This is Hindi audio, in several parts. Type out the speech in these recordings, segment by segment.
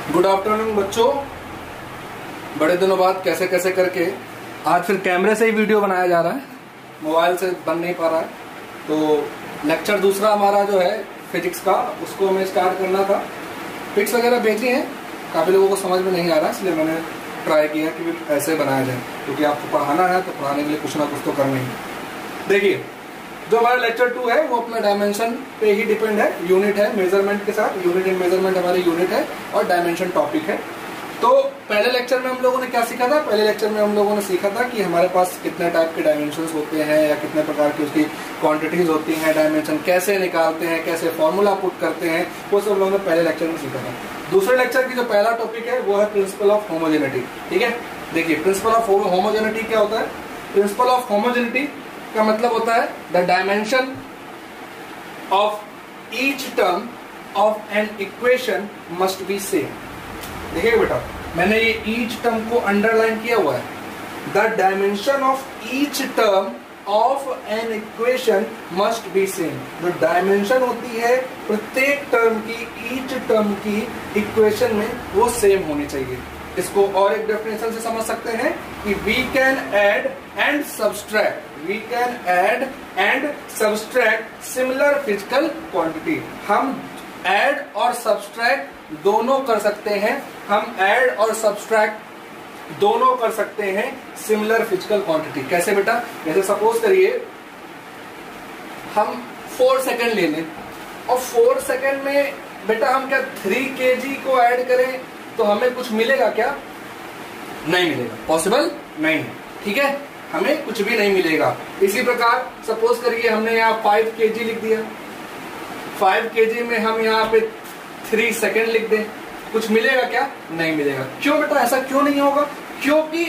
गुड आफ्टरनून बच्चों। बड़े दिनों बाद कैसे कैसे करके आज फिर कैमरे से ही वीडियो बनाया जा रहा है, मोबाइल से बन नहीं पा रहा है। तो लेक्चर दूसरा हमारा जो है फिजिक्स का, उसको हमें स्टार्ट करना था। पिक्स वगैरह भेजी हैं, काफ़ी लोगों को समझ में नहीं आ रहा, इसलिए मैंने ट्राई किया कि ऐसे बनाया जाए, क्योंकि आपको पढ़ाना है तो पढ़ाने के लिए कुछ ना कुछ तो करना ही है। देखिए, जो हमारा लेक्चर 2 है वो अपना डायमेंशन पे ही डिपेंड है, यूनिट है मेजरमेंट के साथ। यूनिट इन मेजरमेंट हमारी यूनिट है और डायमेंशन टॉपिक है। तो पहले लेक्चर में हम लोगों ने क्या सीखा था? पहले लेक्चर में हम लोगों ने सीखा था कि हमारे पास कितने टाइप के डायमेंशंस होते हैं या कितने प्रकार की उसकी क्वांटिटीज होती हैं, डायमेंशन कैसे निकालते हैं, कैसे फॉर्मूला पुट करते हैं, वो सब लोगों ने पहले लेक्चर में सीखा था। दूसरे लेक्चर की जो पहला टॉपिक है वो है प्रिंसिपल ऑफ होमोजेनिटी। ठीक है, देखिए प्रिंसिपल ऑफ होमोजेनिटी क्या होता है? प्रिंसिपल ऑफ होमोजेनिटी का मतलब होता है the dimension of each term of an equation must be same. देखिए बेटा, मैंने ये ईच टर्म को अंडरलाइन किया हुआ है। The dimension of each term of an equation must be same. जो डायमेंशन होती है प्रत्येक टर्म की, ईच टर्म की इक्वेशन में, वो सेम होनी चाहिए। इसको और एक डेफिनेशन से समझ सकते हैं कि we can add and subtract, we can add and subtract similar physical quantity. हम ऐड और सब्सट्रैक्ट दोनों कर सकते हैं, हम ऐड और सब्सट्रैक्ट दोनों कर सकते हैं सिमिलर फिजिकल क्वांटिटी। कैसे बेटा? जैसे सपोज करिए हम 4 सेकंड ले लें और 4 सेकंड में बेटा हम क्या 3 kg को ऐड करें तो हमें कुछ मिलेगा क्या? नहीं मिलेगा, पॉसिबल नहीं है। ठीक है, हमें कुछ भी नहीं मिलेगा। इसी प्रकार सपोज करिए हमने यहाँ 5 kg लिख दिया, 5 kg में हम यहाँ पे 3 सेकंड लिख दें, कुछ मिलेगा क्या? नहीं मिलेगा। क्यों बेटा, ऐसा क्यों नहीं होगा? क्योंकि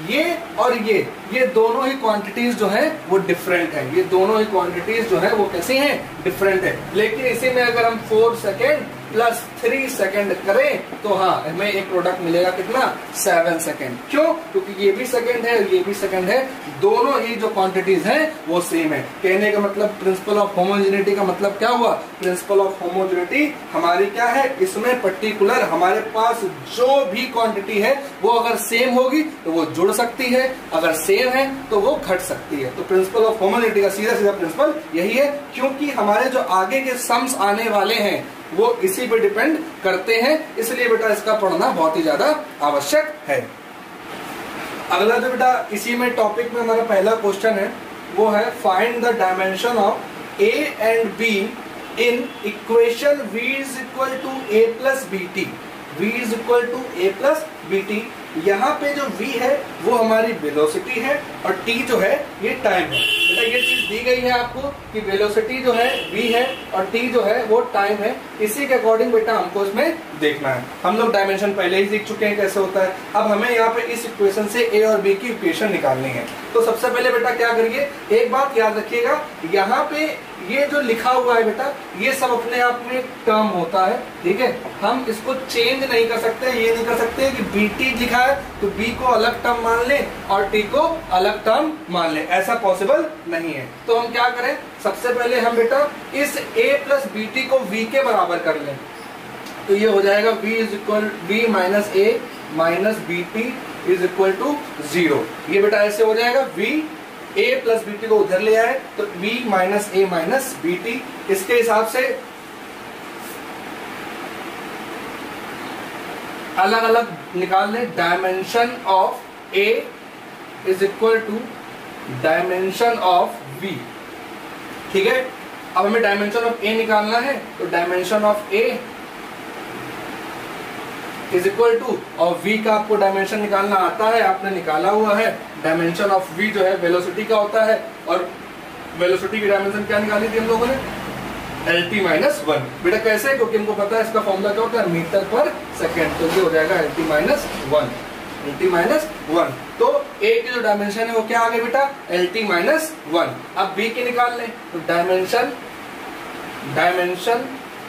ये और ये दोनों ही क्वांटिटीज जो है वो डिफरेंट है। ये दोनों ही क्वांटिटीज जो है वो कैसी हैं? डिफरेंट है। लेकिन इसी में अगर हम 4 सेकेंड प्लस 3 सेकेंड करें तो हाँ, हमें एक प्रोडक्ट मिलेगा कितना? 7 सेकेंड। क्यों? क्योंकि ये भी सेकेंड है, ये भी सेकेंड है, दोनों ही जो क्वांटिटीज हैं वो सेम है। कहने का मतलब प्रिंसिपल ऑफ होमोजेनिटी का मतलब क्या हुआ? प्रिंसिपल ऑफ होमोजेनिटी हमारी क्या है? इसमें पर्टिकुलर हमारे पास जो भी क्वांटिटी है वो अगर सेम होगी तो वो जुड़ सकती है, अगर सेम है तो वो घट सकती है। तो प्रिंसिपल ऑफ होमोजेनिटी का सीधा सीधा प्रिंसिपल यही है, क्योंकि हमारे जो आगे के सम्स आने वाले हैं वो इसी पे डिपेंड करते हैं। इसलिए बेटा इसका पढ़ना बहुत ही ज्यादा आवश्यक है। अगला जो बेटा इसी में टॉपिक में हमारा पहला क्वेश्चन है वो है find the dimension of A and B in equation v is equal to a plus B T. v is equal to a plus B T. यहाँ पे जो v है वो हमारी वेलोसिटी है और t जो है ये टाइम है। बेटा ये चीज दी गई है आपको कि वेलोसिटी जो है v है और t जो है वो टाइम है। इसी के अकॉर्डिंग बेटा हमको इसमें देखना है। हम लोग डायमेंशन पहले ही सीख चुके हैं कैसे होता है। अब हमें यहाँ पे इस इक्वेशन से a और b की इक्वेशन निकालनी है। तो सबसे पहले बेटा क्या करिए, एक बात याद रखिएगा, यहाँ पे ये जो लिखा हुआ है बेटा ये सब अपने आप में एक टर्म होता है। ठीक है, हम इसको चेंज नहीं कर सकते। ये नहीं कर सकते कि बी टी लिखा है तो बी को अलग टर्म मान ले और टी को अलग टर्म मान ले, ऐसा पॉसिबल नहीं है। तो हम क्या करें, सबसे पहले हम बेटा इस a प्लस बी टी को v के बराबर कर लें। तो ये हो जाएगा v is equal v minus A minus B T is equal to 0। ये बेटा ऐसे हो जाएगा, v a plus B T को उधर ले आए तो v minus A minus B T. इसके हिसाब से अलग अलग निकाल लें। Dimension of a is equal to dimension of v। ठीक है, अब हमें डायमेंशन ऑफ a निकालना है तो dimension of a is equal to, और v का आपको डायमेंशन निकालना आता है, आपने निकाला हुआ है। डायमेंशन ऑफ v जो है वेलोसिटी का होता है और वेलोसिटी की डायमेंशन क्या निकाली थी हम लोगों ने? lt minus 1। बेटा कैसे? क्योंकि हमको पता है इसका फॉर्मूला क्या होता है, मीटर पर सेकेंड। तो ये हो जाएगा lt माइनस 1, lt माइनस 1। तो a की जो डायमेंशन है वो क्या आ गया बेटा? lt minus 1। अब b की निकाल लें तो dimension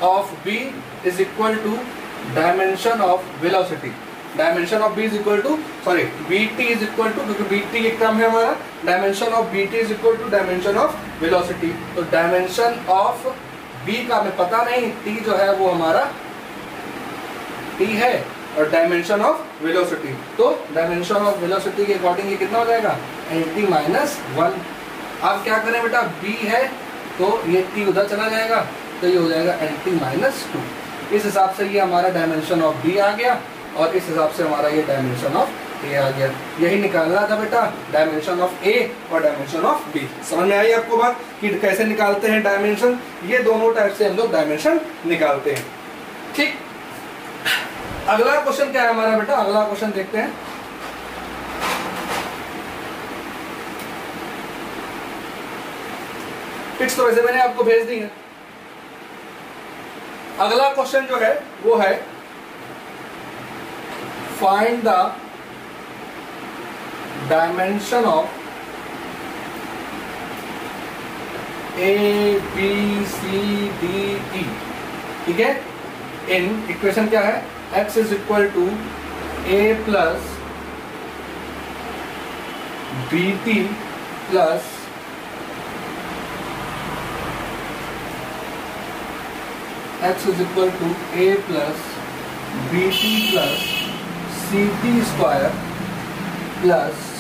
of b is equal to dimension of velocity. Dimension of b is equal to bt is equal to, क्योंकि bt एक टर्म है हमारा, dimension of bt is equal to dimension of velocity. तो डायमेंशन ऑफ b का हमें पता नहीं, t जो है वो हमारा t है और डायमेंशन ऑफ वेलोसिटी, तो डायमेंशन ऑफ वेलोसिटी के अकॉर्डिंग ये कितना हो जाएगा lt माइनस 1। अब क्या करें बेटा, b है तो ये t उधर चला जाएगा तो ये हो जाएगा lt माइनस 2। इस हिसाब से ये हमारा डायमेंशन ऑफ b आ गया और इस हिसाब से हमारा ये डायमेंशन ऑफ a आ गया। यही निकालना था बेटा, डायमेंशन ऑफ a और डायमेंशन ऑफ b। समझ में आई आपको बात कि कैसे निकालते हैं डायमेंशन? ये दोनों टाइप से हम लोग डायमेंशन निकालते हैं। ठीक, अगला क्वेश्चन क्या है हमारा बेटा? अगला क्वेश्चन देखते हैं। पिक्स तो वैसे मैंने आपको भेज दी है। अगला क्वेश्चन जो है वो है find the dimension of A B C D E. ठीक है, इन इक्वेशन क्या है, x is equal to a plus B T plus x is equal to a plus B T plus C T square plus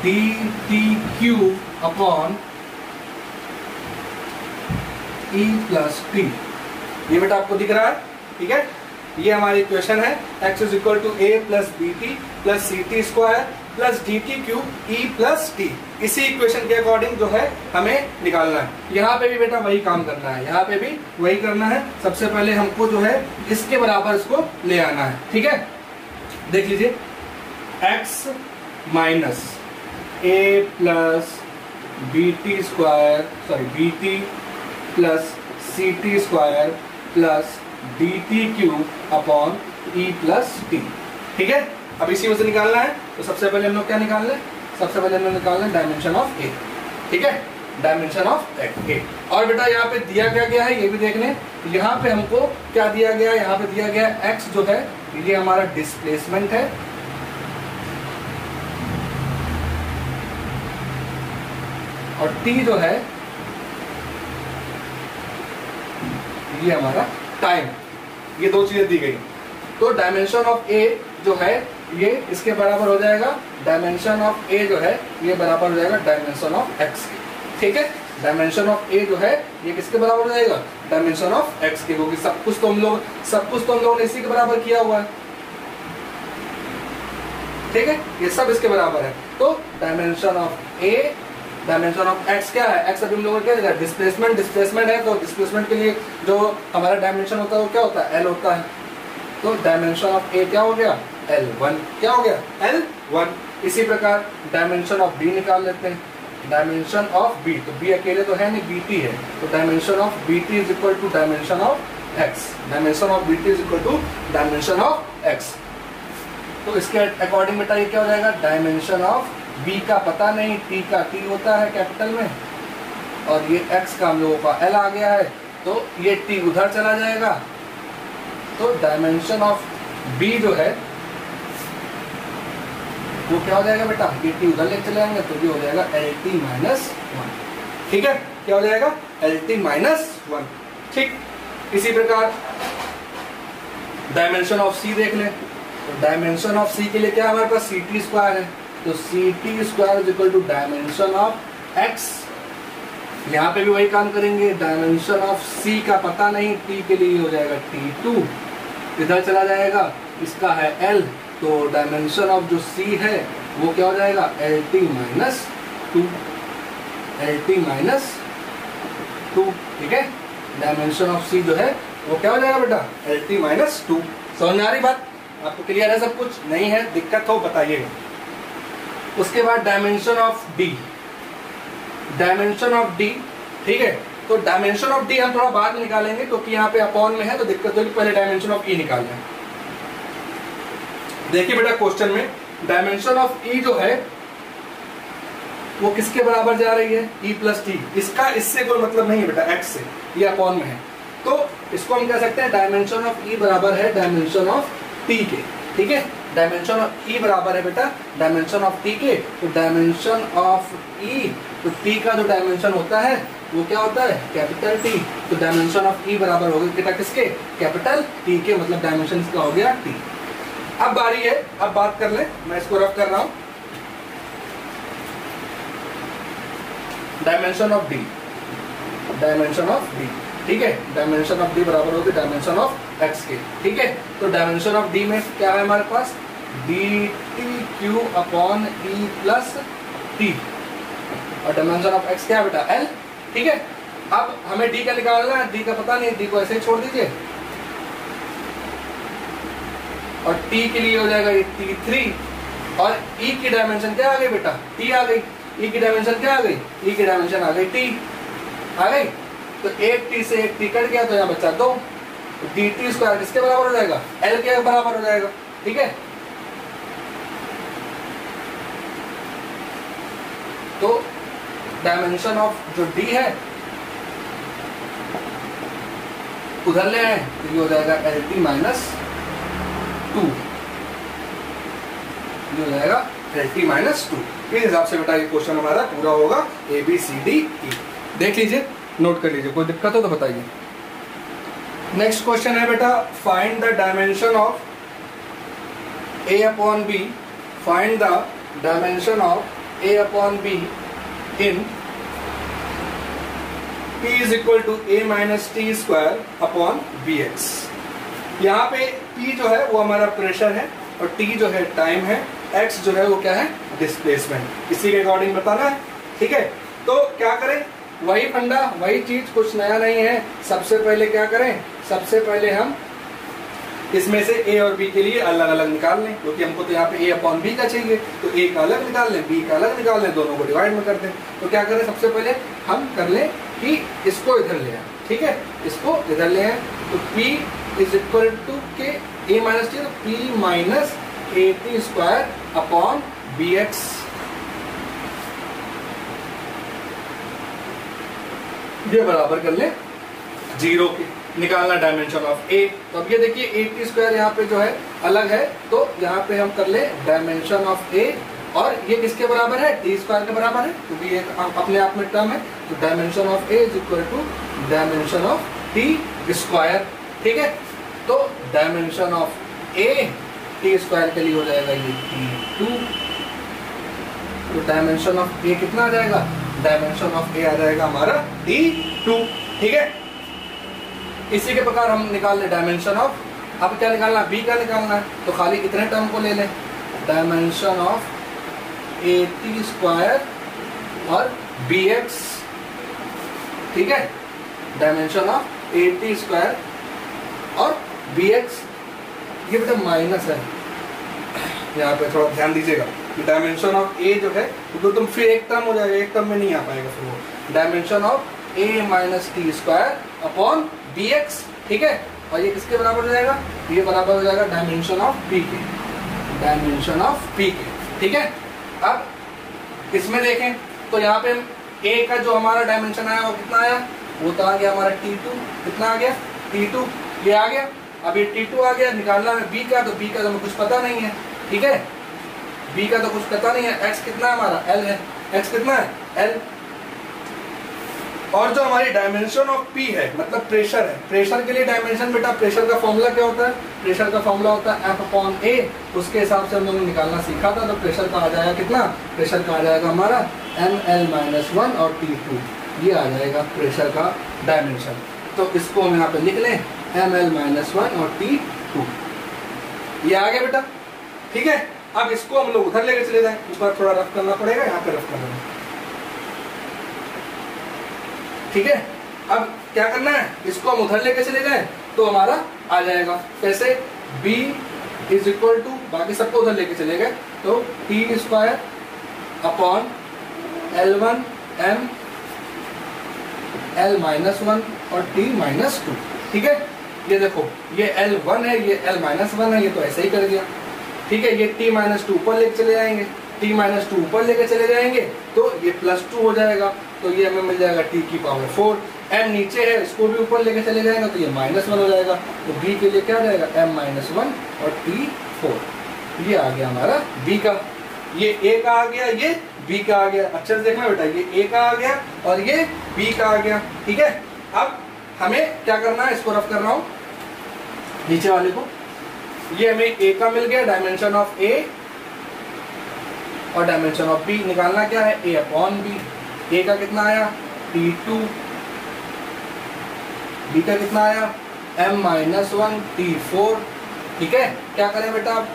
D T cube upon E plus T. ये बेटा आपको दिख रहा है, ठीक है। ये हमारी इक्वेशन है, x is equal to a plus B T plus C T square plus D T cube E plus T. इसी इक्वेशन के अकॉर्डिंग जो है हमें निकालना है। यहाँ पे भी बेटा वही काम करना है, यहाँ पे भी वही करना है। सबसे पहले हमको जो है इसके बराबर इसको ले आना है, ठीक है। देख लीजिए, x minus a plus B T square sorry B T plus C T square plus D T cube upon E plus T. ठीक है, अब इसी में से निकालना है। तो सबसे पहले हम लोग क्या निकालना है, सबसे पहले हम लोग निकालना है डायमेंशन ऑफ ए। ठीक है, डायमेंशन ऑफ ए। और बेटा यहाँ पे दिया क्या गया है ये भी देख लें। यहाँ पे हमको क्या दिया गया है, यहाँ पे दिया गया है एक्स जो है ये हमारा डिस्प्लेसमेंट है और टी जो है ये हमारा टाइम। ये दो चीजें दी गई। तो डायमेंशन ऑफ ए जो है ये इसके बराबर हो जाएगा, डायमेंशन ऑफ ए जो है ये बराबर हो जाएगा डायमेंशन ऑफ एक्स के। ठीक है, डायमेंशन ऑफ ए जो है ये किसके बराबर हो जाएगा, डायमेंशन ऑफ एक्स के, क्योंकि सब कुछ तो हम लोगों ने इसी के बराबर किया हुआ है। ठीक है, ये सब इसके बराबर है। तो dimension of A, dimension of x क्या है, एक्स अभी हम लोगों ने क्या लिखा है, डिस्प्लेसमेंट है। तो डिस्प्लेसमेंट के लिए जो हमारा डायमेंशन होता है वो क्या होता है, एल होता है। तो डायमेंशन ऑफ ए क्या हो गया, L1। क्या हो गया, L1। इसी प्रकार डायमेंशन ऑफ बी निकाल लेते हैं, डायमेंशन ऑफ बी। तो बी अकेले तो है नहीं, बी टी है। तो dimension of B T is equal to dimension of X. Dimension of B T is equal to dimension of X. तो इसके अकॉर्डिंग बेटा ये क्या हो जाएगा, डायमेंशन ऑफ बी का पता नहीं, टी का टी होता है कैपिटल में, और ये एक्स का हम लोगों का एल आ गया है। तो ये टी उधर चला जाएगा। तो डायमेंशन ऑफ बी जो है वो क्या हो जाएगा बेटा, ये टी उधर लेके चले जाएंगे तो ये हो जाएगा एल टी माइनस 1। ठीक है, क्या हो जाएगा, एल टी माइनस 1। ठीक, इसी प्रकार डायमेंशन ऑफ सी देख लें। तो डायमेंशन ऑफ सी के लिए क्या हमारे पास सी टी स्क्वायर है। तो C T square is equal to dimension of X. यहाँ पे भी वही काम करेंगे, डायमेंशन ऑफ सी का पता नहीं, टी के लिए हो जाएगा T2, इधर चला जाएगा, इसका है L। तो डायमेंशन ऑफ जो C है वो क्या हो जाएगा, LT माइनस 2, LT माइनस 2। ठीक है, डायमेंशन ऑफ C जो है वो क्या हो जाएगा बेटा, LT माइनस 2। समझ में आ रही बात, आपको क्लियर है सब कुछ? नहीं है, दिक्कत हो बताइएगा। उसके बाद dimension of D, dimension of D. ठीक है, तो डायमेंशन ऑफ डी हम थोड़ा बाद में निकालेंगे क्योंकि यहाँ पे अपॉन में है तो दिक्कत होगी, पहले डायमेंशन ऑफ ई निकालना है। देखिए बेटा क्वेश्चन में डायमेंशन ऑफ ई जो है वो किसके बराबर जा रही है, ई प्लस टी। इसका इससे कोई मतलब नहीं है बेटा, एक्स से, ये अपॉन में है। तो इसको हम कह सकते हैं डायमेंशन ऑफ ई बराबर है डायमेंशन ऑफ टी के। ठीक है, डायमेंशन ऑफ ई बराबर है बेटा डायमेंशन ऑफ टी के। तो डायमेंशन ऑफ ई, तो टी का जो डायमेंशन होता है वो क्या होता है, कैपिटल टी। तो डायमेंशन ऑफ ई बराबर हो गया बेटा किसके, कैपिटल टी के, मतलब डायमेंशन इसका हो गया टी। अब बारी है, अब बात कर ले, मैं इसको रफ कर रहा हूं। Dimension of D, dimension of D, ठीक है, डायमेंशन ऑफ डी बराबर होगी डायमेंशन ऑफ एक्स के, ठीक है। तो डायमेंशन ऑफ डी में क्या है हमारे पास, डी टी क्यू अपॉन ई प्लस टी, और डायमेंशन ऑफ एक्स क्या है बेटा, एल, ठीक है। अब हमें डी का निकालना है, डी का पता नहीं, डी को ऐसे ही छोड़ दीजिए, और टी के लिए हो जाएगा ये T3, और E की डायमेंशन क्या आ गई बेटा, T आ गई, E की डायमेंशन क्या आ गई, E की डायमेंशन आ गई T आ गई। तो एक T से एक T कट गया तो यहाँ बचा 2, तो dt स्क्वायर किसके बराबर हो जाएगा, L के बराबर हो जाएगा, ठीक है। तो डायमेंशन ऑफ जो D है उधर ले आए तो ये हो जाएगा LT माइनस 2, ये हो जाएगा LT माइनस 2। इस हिसाब से बेटा ये क्वेश्चन हमारा पूरा होगा ABCDE। देख लीजिए, नोट कर लीजिए, कोई दिक्कत हो तो बताइए। नेक्स्ट क्वेश्चन है बेटा, find the dimension of A upon B, find the dimension of A upon B in P is equal to A minus T square upon BX। यहाँ पे P जो है वो हमारा प्रेशर है और T जो है टाइम है, X जो है वो क्या है, डिस्प्लेसमेंट, इसी के अकॉर्डिंग बताना है, ठीक है। तो क्या करें, वही फंडा, वही चीज, कुछ नया नहीं है। सबसे पहले क्या करें, सबसे पहले हम इसमें से A और B के लिए अलग अलग निकाल लें, क्योंकि हमको तो यहाँ पे A अपॉन B का चाहिए, तो A का अलग निकाल लें, B का अलग निकाल लें, दोनों को डिवाइड में कर दें। तो क्या करें, सबसे पहले हम कर लें कि इसको इधर ले आए, ठीक है, इसको इधर ले आए, तो P इज इक्वल टू के A माइनस टी, तो P minus AT square upon BX। ये बराबर कर ले 0 के, निकालना डायमेंशन ऑफ A। तो अब ये देखिए AT स्क्वायर यहाँ पे जो है अलग है, तो यहाँ पे हम कर ले डायमेंशन ऑफ A, और ये किसके बराबर है, T स्क्वायर के बराबर है, क्योंकि ये अपने आप में टर्म है। तो dimension of A is equal to dimension of T square, ठीक है। तो dimension of A T square के लिए हो जाएगा ये T2, तो डायमेंशन ऑफ A कितना आ जाएगा, डायमेंशन ऑफ A आ जाएगा हमारा T2, ठीक है। इसी के प्रकार हम निकाल ले डायमेंशन ऑफ, अब क्या निकालना, B का निकालना है, तो खाली इतने टर्म को ले लें, डायमेंशन ऑफ AT स्क्वायर और BX, ठीक है, डायमेंशन ऑफ AT स्क्वायर और BX। ये बेटा माइनस है, यहाँ पे थोड़ा ध्यान दीजिएगा कि डायमेंशन ऑफ A जो है तो तुम फिर एक टर्म हो जाएगा, एक टर्म में नहीं आ पाएगा फिर वो, dimension of A minus T square upon BX, ठीक है। और ये किसके बराबर हो जाएगा, ये बराबर हो जाएगा डायमेंशन ऑफ P के, डायमेंशन ऑफ P के, ठीक है। अब इसमें देखें तो यहाँ पे A का जो हमारा डायमेंशन आया वो कितना आया, वो तो आ गया हमारा T2, कितना आ गया T2, ये आ गया। अब ये T2 आ गया, निकालना है B का, तो B का तो हमें कुछ पता नहीं है, ठीक है, B का तो कुछ पता नहीं है। X कितना है हमारा, L है, X कितना है, L। और जो हमारी डायमेंशन ऑफ P है मतलब प्रेशर है, प्रेशर के लिए डायमेंशन बेटा, प्रेशर का फॉर्मूला क्या होता है, प्रेशर का फॉर्मूला होता है F अपॉन A, उसके हिसाब से हम लोगों ने निकालना सीखा था। तो प्रेशर का आ जाएगा कितना, प्रेशर का आ जाएगा हमारा ml-1 और T2, ये आ जाएगा प्रेशर का डायमेंशन। तो इसको हम यहाँ पे लिख लें ml-1 और T2, ये आ गया बेटा, ठीक है। अब इसको हम लोग उधर लेके चले जाएं, ऊपर थोड़ा रफ करना पड़ेगा, यहाँ पे रफ करना है, ठीक है। अब क्या करना है, इसको हम उधर लेके चले जाएं तो हमारा आ जाएगा कैसे, B इज इक्वल टू, बाकी सबको उधर लेके चले गए, तो T square upon L1 M L-1 और T-2, ठीक है। ये देखो ये L1 है, ये L-1 है, ये तो ऐसे ही कर दिया, ठीक है। ये T-2 ऊपर लेके चले जाएंगे, T-2 ऊपर लेके चले जाएंगे तो ये +2 हो जाएगा, तो ये हमें मिल जाएगा T की पावर 4। M नीचे है, इसको भी ऊपर लेके चले जाएंगे तो ये -1 हो जाएगा, तो B के लिए क्या जाएगा M-1 और T4। ये आ गया हमारा B का, ये A का आ गया, ये B का आ गया। अच्छे से देखना बेटा, ये A का आ गया और ये B का आ गया, ठीक है। अब हमें क्या करना है, इसको रफ कर रहा हूं नीचे वाले को, ये हमें ए का मिल गया, डायमेंशन ऑफ ए, और डायमेंशन ऑफ बी निकालना क्या है, ए अपॉन बी। ए का कितना आया T2, बी का कितना आया M-1 T4। ठीक है, क्या करें बेटा, आप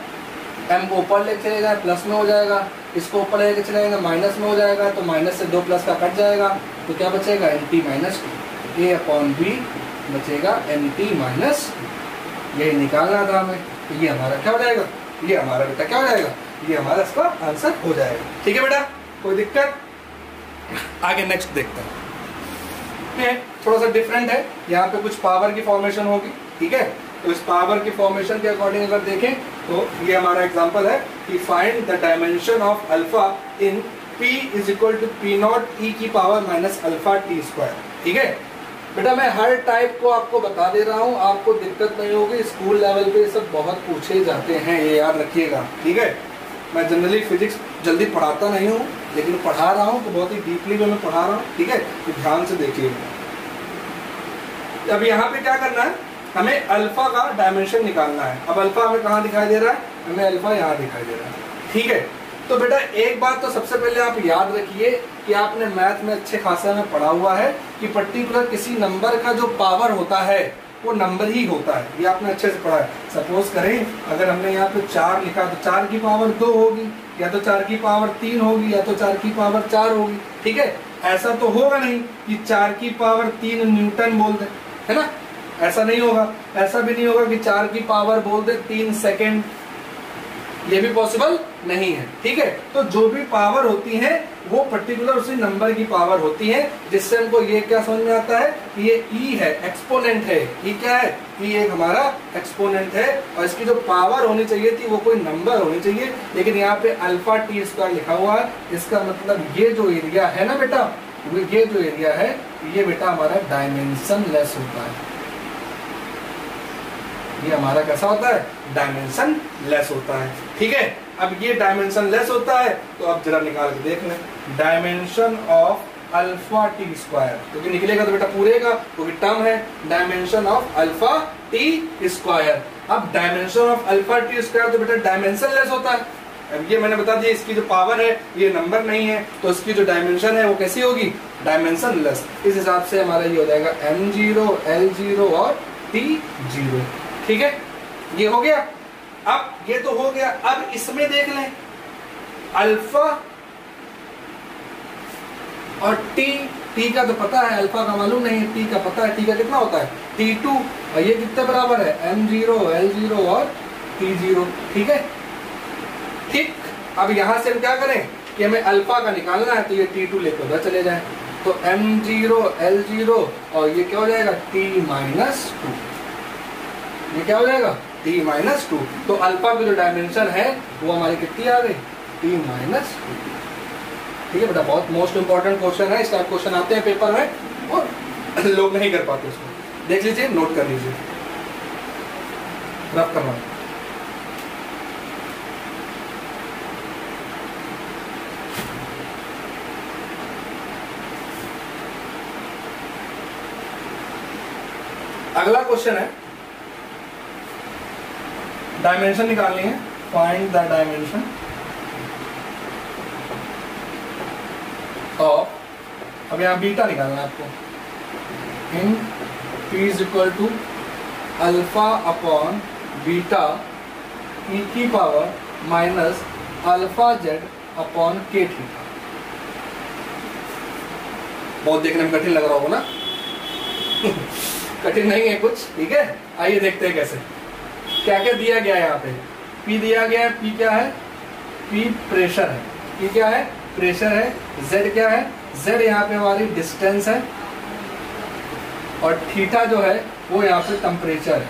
m को ऊपर लेके चले जाए प्लस में हो जाएगा, इसको ऊपर लेके चले जाएंगे माइनस में हो जाएगा, तो माइनस से 2 प्लस का कट जाएगा, तो क्या बचेगा Nt-2, ए अपॉन बी बचेगा Nt-2। यही निकालना था हमें, तो ये हमारा क्या हो जाएगा, ये हमारा बेटा क्या हो जाएगा, ये हमारा इसका आंसर हो जाएगा। ठीक है बेटा, कोई दिक्कत? आगे नेक्स्ट देखते हैं। थोड़ा सा डिफरेंट है, यहाँ पे कुछ पावर की फॉर्मेशन होगी। ठीक है, तो इस पावर की फॉर्मेशन के अकॉर्डिंग अगर देखें तो ये हमारा एग्जांपल है कि find the dimension of alpha in P is equal to P0 e की power minus alpha T square. ठीक है बेटा, मैं हर टाइप को आपको बता दे रहा हूँ, आपको दिक्कत नहीं होगी। स्कूल लेवल पे सब बहुत पूछे जाते हैं, ये याद रखिएगा। ठीक है, मैं जनरली फिजिक्स जल्दी पढ़ाता नहीं हूँ, लेकिन पढ़ा रहा हूँ तो बहुत ही डीपली में मैं पढ़ा रहा हूँ। ठीक है, तो ध्यान से देखिएगा। अब यहाँ पे क्या करना है, हमें अल्फा का डायमेंशन निकालना है। अब अल्फा हमें कहाँ दिखाई दे रहा है, हमें अल्फा यहाँ दिखाई दे रहा है। ठीक है, तो बेटा एक बात तो सबसे पहले आप याद रखिए कि आपने मैथ में अच्छे खासे में पढ़ा हुआ है कि पर्टिकुलर किसी नंबर का जो पावर होता है वो नंबर ही होता है। ये आपने अच्छे से पढ़ा है। सपोज करें अगर हमने यहाँ पे 4 लिखा तो 4 की पावर 2 होगी, या तो 4 की पावर 3 होगी, या तो 4 की पावर 4 होगी। ठीक है, ऐसा तो होगा नहीं कि 4 की पावर 3 न्यूटन बोल दे, है ना, ऐसा नहीं होगा। ऐसा भी नहीं होगा कि 4 की पावर बोल दे 3 सेकेंड, ये भी पॉसिबल नहीं है। ठीक है, तो जो भी पावर होती है वो पर्टिकुलर उसी नंबर की पावर होती है, जिससे हमको ये क्या समझ में आता है कि ये ई है, एक्सपोनेंट है। ई क्या है, ई एक हमारा एक्सपोनेंट है, और इसकी जो पावर होनी चाहिए थी वो कोई नंबर होनी चाहिए, लेकिन यहाँ पे अल्फा टी स्क्वायर लिखा हुआ है। इसका मतलब ये जो एरिया है ना बेटा, ये जो एरिया है ये बेटा हमारा डायमेंशन लेस होता है। ये हमारा कैसा होता है, डायमेंशन लेस होता है। ठीक है, अब ये डायमेंशन लेस होता है, तो अब जरा निकाल के देख लें, dimension of alpha T square, क्योंकि निकलेगा तो बेटा पूरे का, क्योंकि टर्म है dimension of alpha T square. अब dimension of alpha T square तो बेटा डायमेंशन लेस होता है। अब ये मैंने बता दिया, इसकी जो पावर है ये नंबर नहीं है, तो इसकी जो डायमेंशन है वो कैसी होगी, डायमेंशन लेस। इस हिसाब से हमारा ये हो जाएगा m0, l0 और t0। ठीक है, ये हो गया। अब ये तो हो गया, अब इसमें देख लें अल्फा और टी का तो पता है, अल्फा का मालूम नहीं है, टी का पता है। टी का कितना होता है T2, और ये कितने बराबर है m0, l0 और t0। ठीक है, ठीक। अब यहां से हम क्या करें कि हमें अल्फा का निकालना है, तो ये T2 लेकर उधर चले जाएं, तो m0, l0 और ये क्या हो जाएगा t-2। ये क्या हो जाएगा t-2। तो अल्फा की जो डायमेंशन है वो हमारी कितनी आ गई, t-2। ठीक है बेटा, बहुत मोस्ट इंपॉर्टेंट क्वेश्चन है। इस टाइप क्वेश्चन आते हैं पेपर में और लोग नहीं कर पाते उसको। देख लीजिए, नोट कर लीजिए, रफ करना। अगला क्वेश्चन है, डायमेंशन निकालनी है। फाइंड द डायमेंशन ऑफ, अब यहाँ बीटा निकालना है आपको, in P is equal to alpha upon beta e की power minus alpha Z upon K theta. बहुत देखने में कठिन लग रहा होगा ना कठिन नहीं है कुछ। ठीक है, आइए देखते हैं कैसे, क्या क्या दिया गया है। यहाँ पे P दिया गया है, P क्या है, P प्रेशर है, P क्या है, प्रेशर है। Z क्या है, Z यहाँ पे हमारी डिस्टेंस है, और थीटा जो है वो यहाँ पे टेम्परेचर है।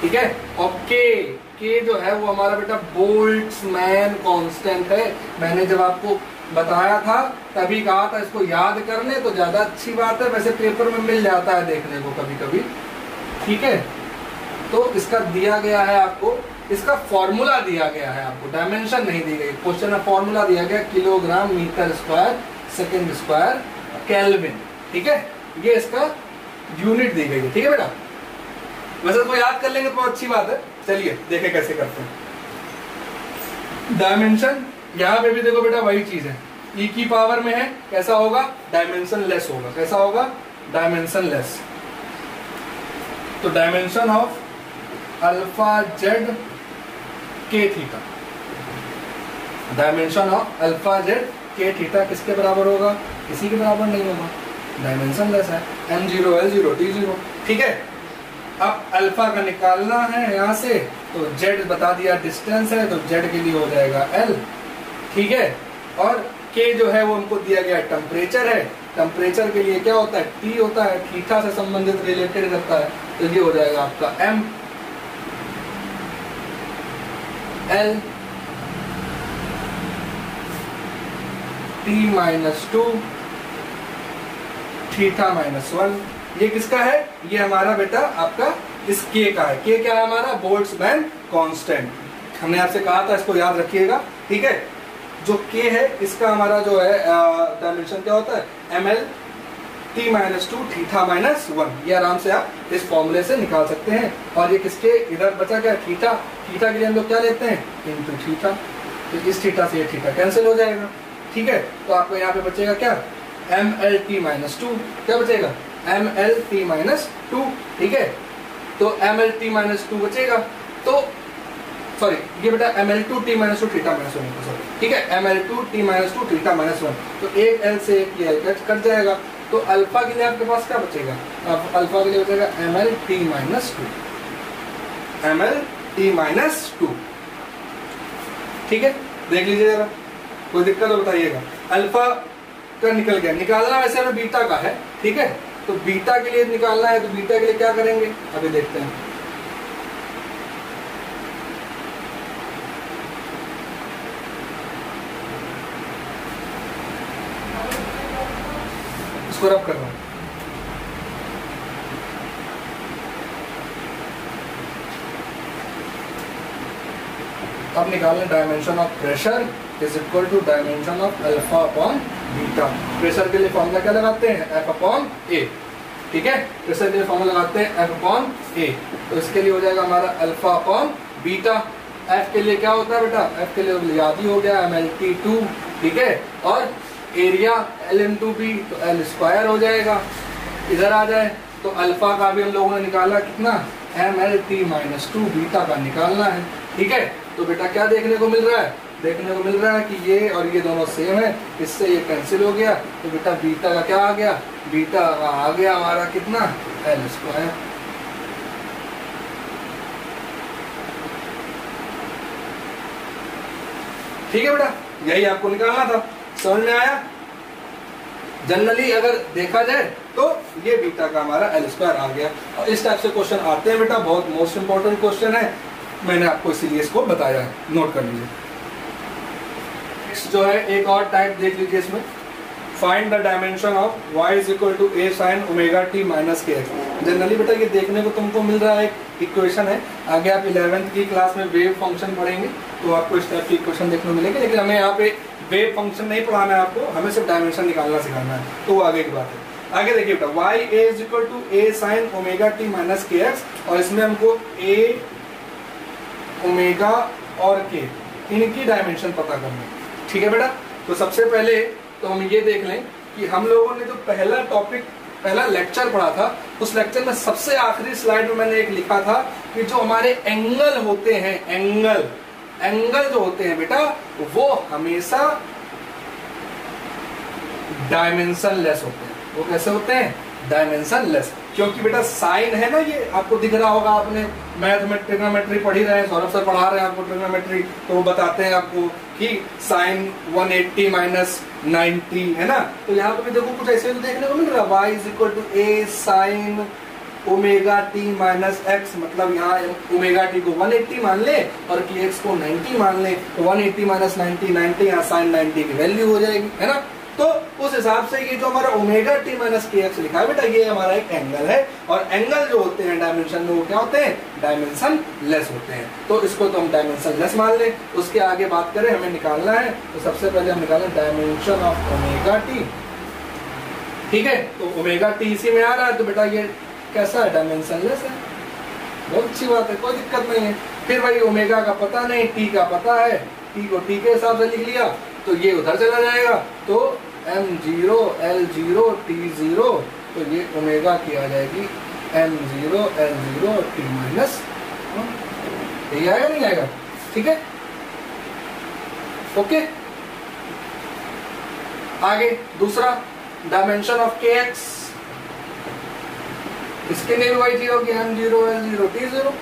ठीक है, और K जो है वो हमारा बेटा बोल्ट्जमैन कांस्टेंट है। मैंने जब आपको बताया था तभी कहा था इसको याद कर ले तो ज्यादा अच्छी बात है, वैसे पेपर में मिल जाता है देखने को कभी कभी। ठीक है, तो इसका दिया गया है आपको, इसका फॉर्मूला दिया गया है आपको, डायमेंशन नहीं दी गई। क्वेश्चन में फॉर्मूला दिया गया kilogram metre square second square kelvin. ठीक है, ये इसका यूनिट दी गई है। ठीक है बेटा, वैसे तो याद कर लेंगे तो अच्छी बात है, चलिए देखें कैसे करते हैं। डायमेंशन यहाँ पे भी देखो बेटा वही चीज है, e की पावर में है, कैसा होगा, डायमेंशन लेस होगा। कैसा होगा, डायमेंशन लेस। तो डायमेंशन ऑफ अल्फा जेड के theta, dimension of alpha Z के थीटा किसके बराबर होगा, किसी के बराबर नहीं होगा, डायमेंशन लेस है, m0 l0 t0। ठीक है, अब अल्फा का निकालना है यहाँ से, तो z बता दिया डिस्टेंस है, तो z के लिए हो जाएगा l। ठीक है, और k जो है वो हमको दिया गया टेम्परेचर है, टेम्परेचर के लिए क्या होता है, T होता है, थीटा से संबंधित रिलेटेड करता है, तो ये हो जाएगा आपका m l T-2 थीटा -1। ये किसका है, ये हमारा बेटा आपका इस k का है। k क्या है हमारा, बोल्ट्जमैन कांस्टेंट। हमने आपसे कहा था इसको याद रखिएगा। ठीक है, जो k है इसका हमारा जो है डायमेंशन क्या होता है, ml T-2 थीटा -1। ये आराम से आप इस फॉर्मूले से निकाल सकते हैं। और ये किसके इधर बचा क्या, थीटा, थीटा के लिए हम लोग क्या लेते हैं, इनटू थीटा। तो इस थीटा से ये थीटा कैंसिल हो जाएगा। ठीक है, तो आपको यहाँ पे बचेगा क्या, mlt-2, क्या बचेगा, mlt-2। ठीक है, तो mlt-2 बचेगा, तो सॉरी ये बेटा ml2 t-2 थीटा -1। ठीक है, ml2 t-2 थीटा -1, तो एक l से एक l कट जाएगा। तो अल्फा के लिए आपके पास क्या बचेगा, अल्फा के लिए बचेगा mlt-2, mlt-2। ठीक है, देख लीजिए जरा, कोई दिक्कत हो बताइएगा। अल्फा का निकल गया, निकालना वैसे हमें बीटा का है। ठीक है, तो बीटा के लिए निकालना है, तो बीटा के लिए क्या करेंगे अभी देखते हैं। इसको रब कर रहा हूं, अब निकालना dimension of pressure is equal to dimension of alpha upon beta. Pressure के लिए फॉर्मूला क्या लगाते हैं, F अपॉन ए। ठीक है, प्रेशर के लिए फॉर्मूला लगाते हैं F अपॉन ए, तो इसके लिए हो जाएगा हमारा अल्फा अपॉन बीटा। F के लिए क्या होता है बेटा, F के लिए याद ही हो गया mlt2। ठीक है, और एरिया L इंटू बी, तो L स्क्वायर हो जाएगा। इधर आ जाए तो अल्फा का भी हम लोगों ने निकाला कितना, mlt-2 बीटा का निकालना है। ठीक है, तो बेटा क्या देखने को मिल रहा है, देखने को मिल रहा है कि ये और ये दोनों सेम है, इससे ये कैंसिल हो गया, तो बेटा बीटा का क्या आ गया, बीटा आ गया हमारा कितना, L स्क्वायर। ठीक है बेटा, यही आपको निकालना था, समझ में आया। जनरली अगर देखा जाए तो ये बीटा का हमारा L स्क्वायर आ गया। और इस टाइप से क्वेश्चन आते हैं बेटा, बहुत मोस्ट इंपॉर्टेंट क्वेश्चन है, मैंने आपको इसीलिए इसको बताया है, नोट कर लीजिए। जो है एक और टाइप देख लीजिए इसमें, find the dimension of y is equal to a sin omega t minus K X. Generally बेटा ये देखने को तुमको मिल रहा है, एक इक्वेशन है, आगे आप 11th की क्लास में वेव फंक्शन पढ़ेंगे तो आपको इस टाइप की इक्वेशन देखने को मिलेगी, लेकिन हमें यहाँ पे वेव फंक्शन नहीं पढ़ाना है आपको, हमें सिर्फ डायमेंशन निकालना सिखाना है, तो वो आगे की बात है। आगे देखिए बेटा, y is equal to a sin omega t minus K X, और इसमें हमको a ओमेगा और k इनकी डायमेंशन पता करनी है। ठीक है बेटा, तो सबसे पहले तो हम ये देख लें कि हम लोगों ने जो पहला टॉपिक, पहला लेक्चर पढ़ा था, उस लेक्चर में सबसे आखिरी स्लाइड में मैंने एक लिखा था कि जो हमारे एंगल होते हैं, एंगल जो होते हैं बेटा, वो हमेशा डायमेंशन लेस होते हैं। वो कैसे होते हैं, डायमेंशन लेस, क्योंकि बेटा साइन है ना, ये आपको दिख रहा होगा, आपने मैथ में ट्रिग्नोमेट्री पढ़ी रहे हैं, सौरभ सर पढ़ा रहे हैं आपको ट्रिग्नोमेट्री, तो वो बताते हैं आपको कि साइन 180 माइनस 90 है ना। तो यहाँ पे भी देखो कुछ ऐसे तो देखने को मिल रहा है, y is equal to a sine omega t minus X, मतलब यहाँ ओमेगा t को 180 मान ले और kx को 90 मान ले, तो 180 माइनस 90 यहाँ साइन 90 की वैल्यू हो जाएगी, है ना। तो उस हिसाब से ये जो हमारा omega t minus K x लिखा है बेटा, ये हमारा एक एंगल है, और एंगल जो होते हैं डायमेंशन में वो क्या होते हैं, डायमेंशन लेस होते हैं। तो इसको तो हम डायमेंशन लेस मान लें। उसके आगे बात करें, हमें निकालना है, तो सबसे पहले हम निकालें डायमेंशन ऑफ ओमेगा t। ठीक है, तो ओमेगा t इसी में आ रहा है, तो बेटा ये कैसा है, डायमेंशन लेस है। बहुत अच्छी बात है, कोई दिक्कत नहीं है। फिर भाई ओमेगा का पता नहीं, टी का पता है, टी को टी के हिसाब से लिख लिया तो ये उधर चला जाएगा, तो m0 L0 T0, तो ये ओमेगा की आ जाएगी m0 L0 T माइनस, ये आएगा नहीं आएगा? ठीक है, ओके। आगे दूसरा डायमेंशन ऑफ kx, इसके लिए भी वही चीज होगी, m0 L0 T0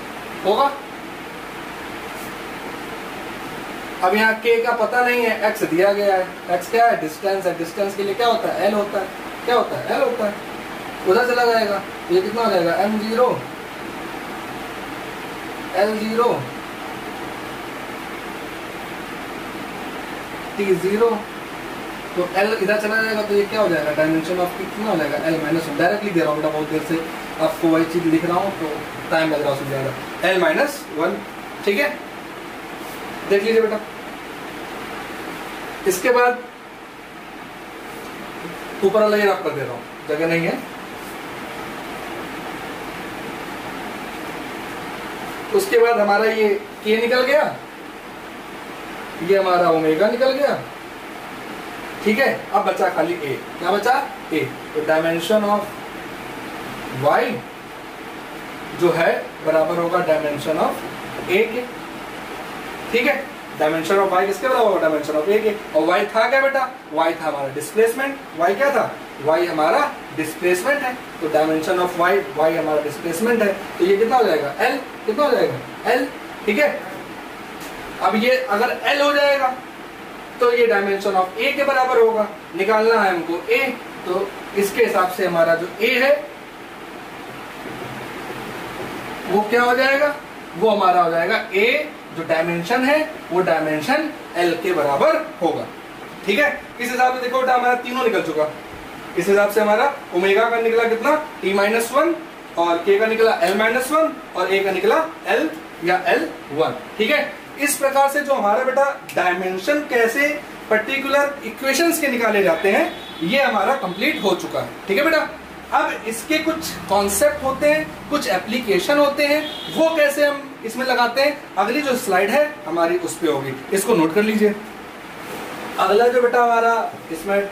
होगा। अब यहाँ k का पता नहीं है, x दिया गया है, x क्या है? डिस्टेंस है, डिस्टेंस के लिए क्या होता है? l होता है, क्या होता है? l होता है, उधर चला जाएगा, ये कितना हो जाएगा? m0 L0 T0, तो l इधर चला जाएगा, तो ये क्या हो जाएगा? डायमेंशन ऑफ कितना हो जाएगा? l माइनस, डायरेक्टली दे रहा हूँ बेटा, बहुत देर से आपको वही चीज लिख रहा हूँ तो टाइम लग रहा है उसमें ज्यादा, l माइनस 1, ठीक है, देख लीजिए बेटा। इसके बाद ऊपर वाला ये रफ कर दे रहा हूं, जगह नहीं है। उसके बाद हमारा ये k निकल गया, ये हमारा ओमेगा निकल गया, ठीक है। अब बचा खाली a, क्या बचा? a, तो डायमेंशन ऑफ y जो है बराबर होगा डायमेंशन ऑफ a के, ठीक है। डायमेंशन ऑफ y किसके बराबर होगा? डायमेंशन ऑफ a के। और y था क्या बेटा? y था हमारा डिस्प्लेसमेंट, y क्या था? y हमारा डिस्प्लेसमेंट है, तो डायमेंशन ऑफ y, y हमारा डिस्प्लेसमेंट है, तो ये कितना हो जाएगा? l, कितना हो जाएगा? l, ठीक है। अब ये अगर l हो जाएगा तो ये डायमेंशन ऑफ a के बराबर होगा, निकालना है हमको a, तो इसके हिसाब से हमारा जो a है वो क्या हो जाएगा? वो हमारा हो जाएगा a, जो डायमेंशन है वो डायमेंशन l के बराबर होगा, ठीक है। इस हिसाब से देखो बेटा, हमारा तीनों निकल चुका। इस हिसाब से हमारा ओमेगा का निकला कितना? t-1, और k का निकला l-1, और a का निकला l या l1, ठीक है। इस प्रकार से जो हमारा बेटा डायमेंशन कैसे पर्टिकुलर इक्वेशंस के निकाले जाते हैं, ये हमारा कंप्लीट हो चुका है, ठीक है बेटा। अब इसके कुछ कॉन्सेप्ट होते हैं, कुछ एप्लीकेशन होते हैं, वो कैसे हम इसमें लगाते हैं, अगली जो स्लाइड है हमारी उस पे होगी, इसको नोट कर लीजिए। अगला जो बेटा हमारा इसमें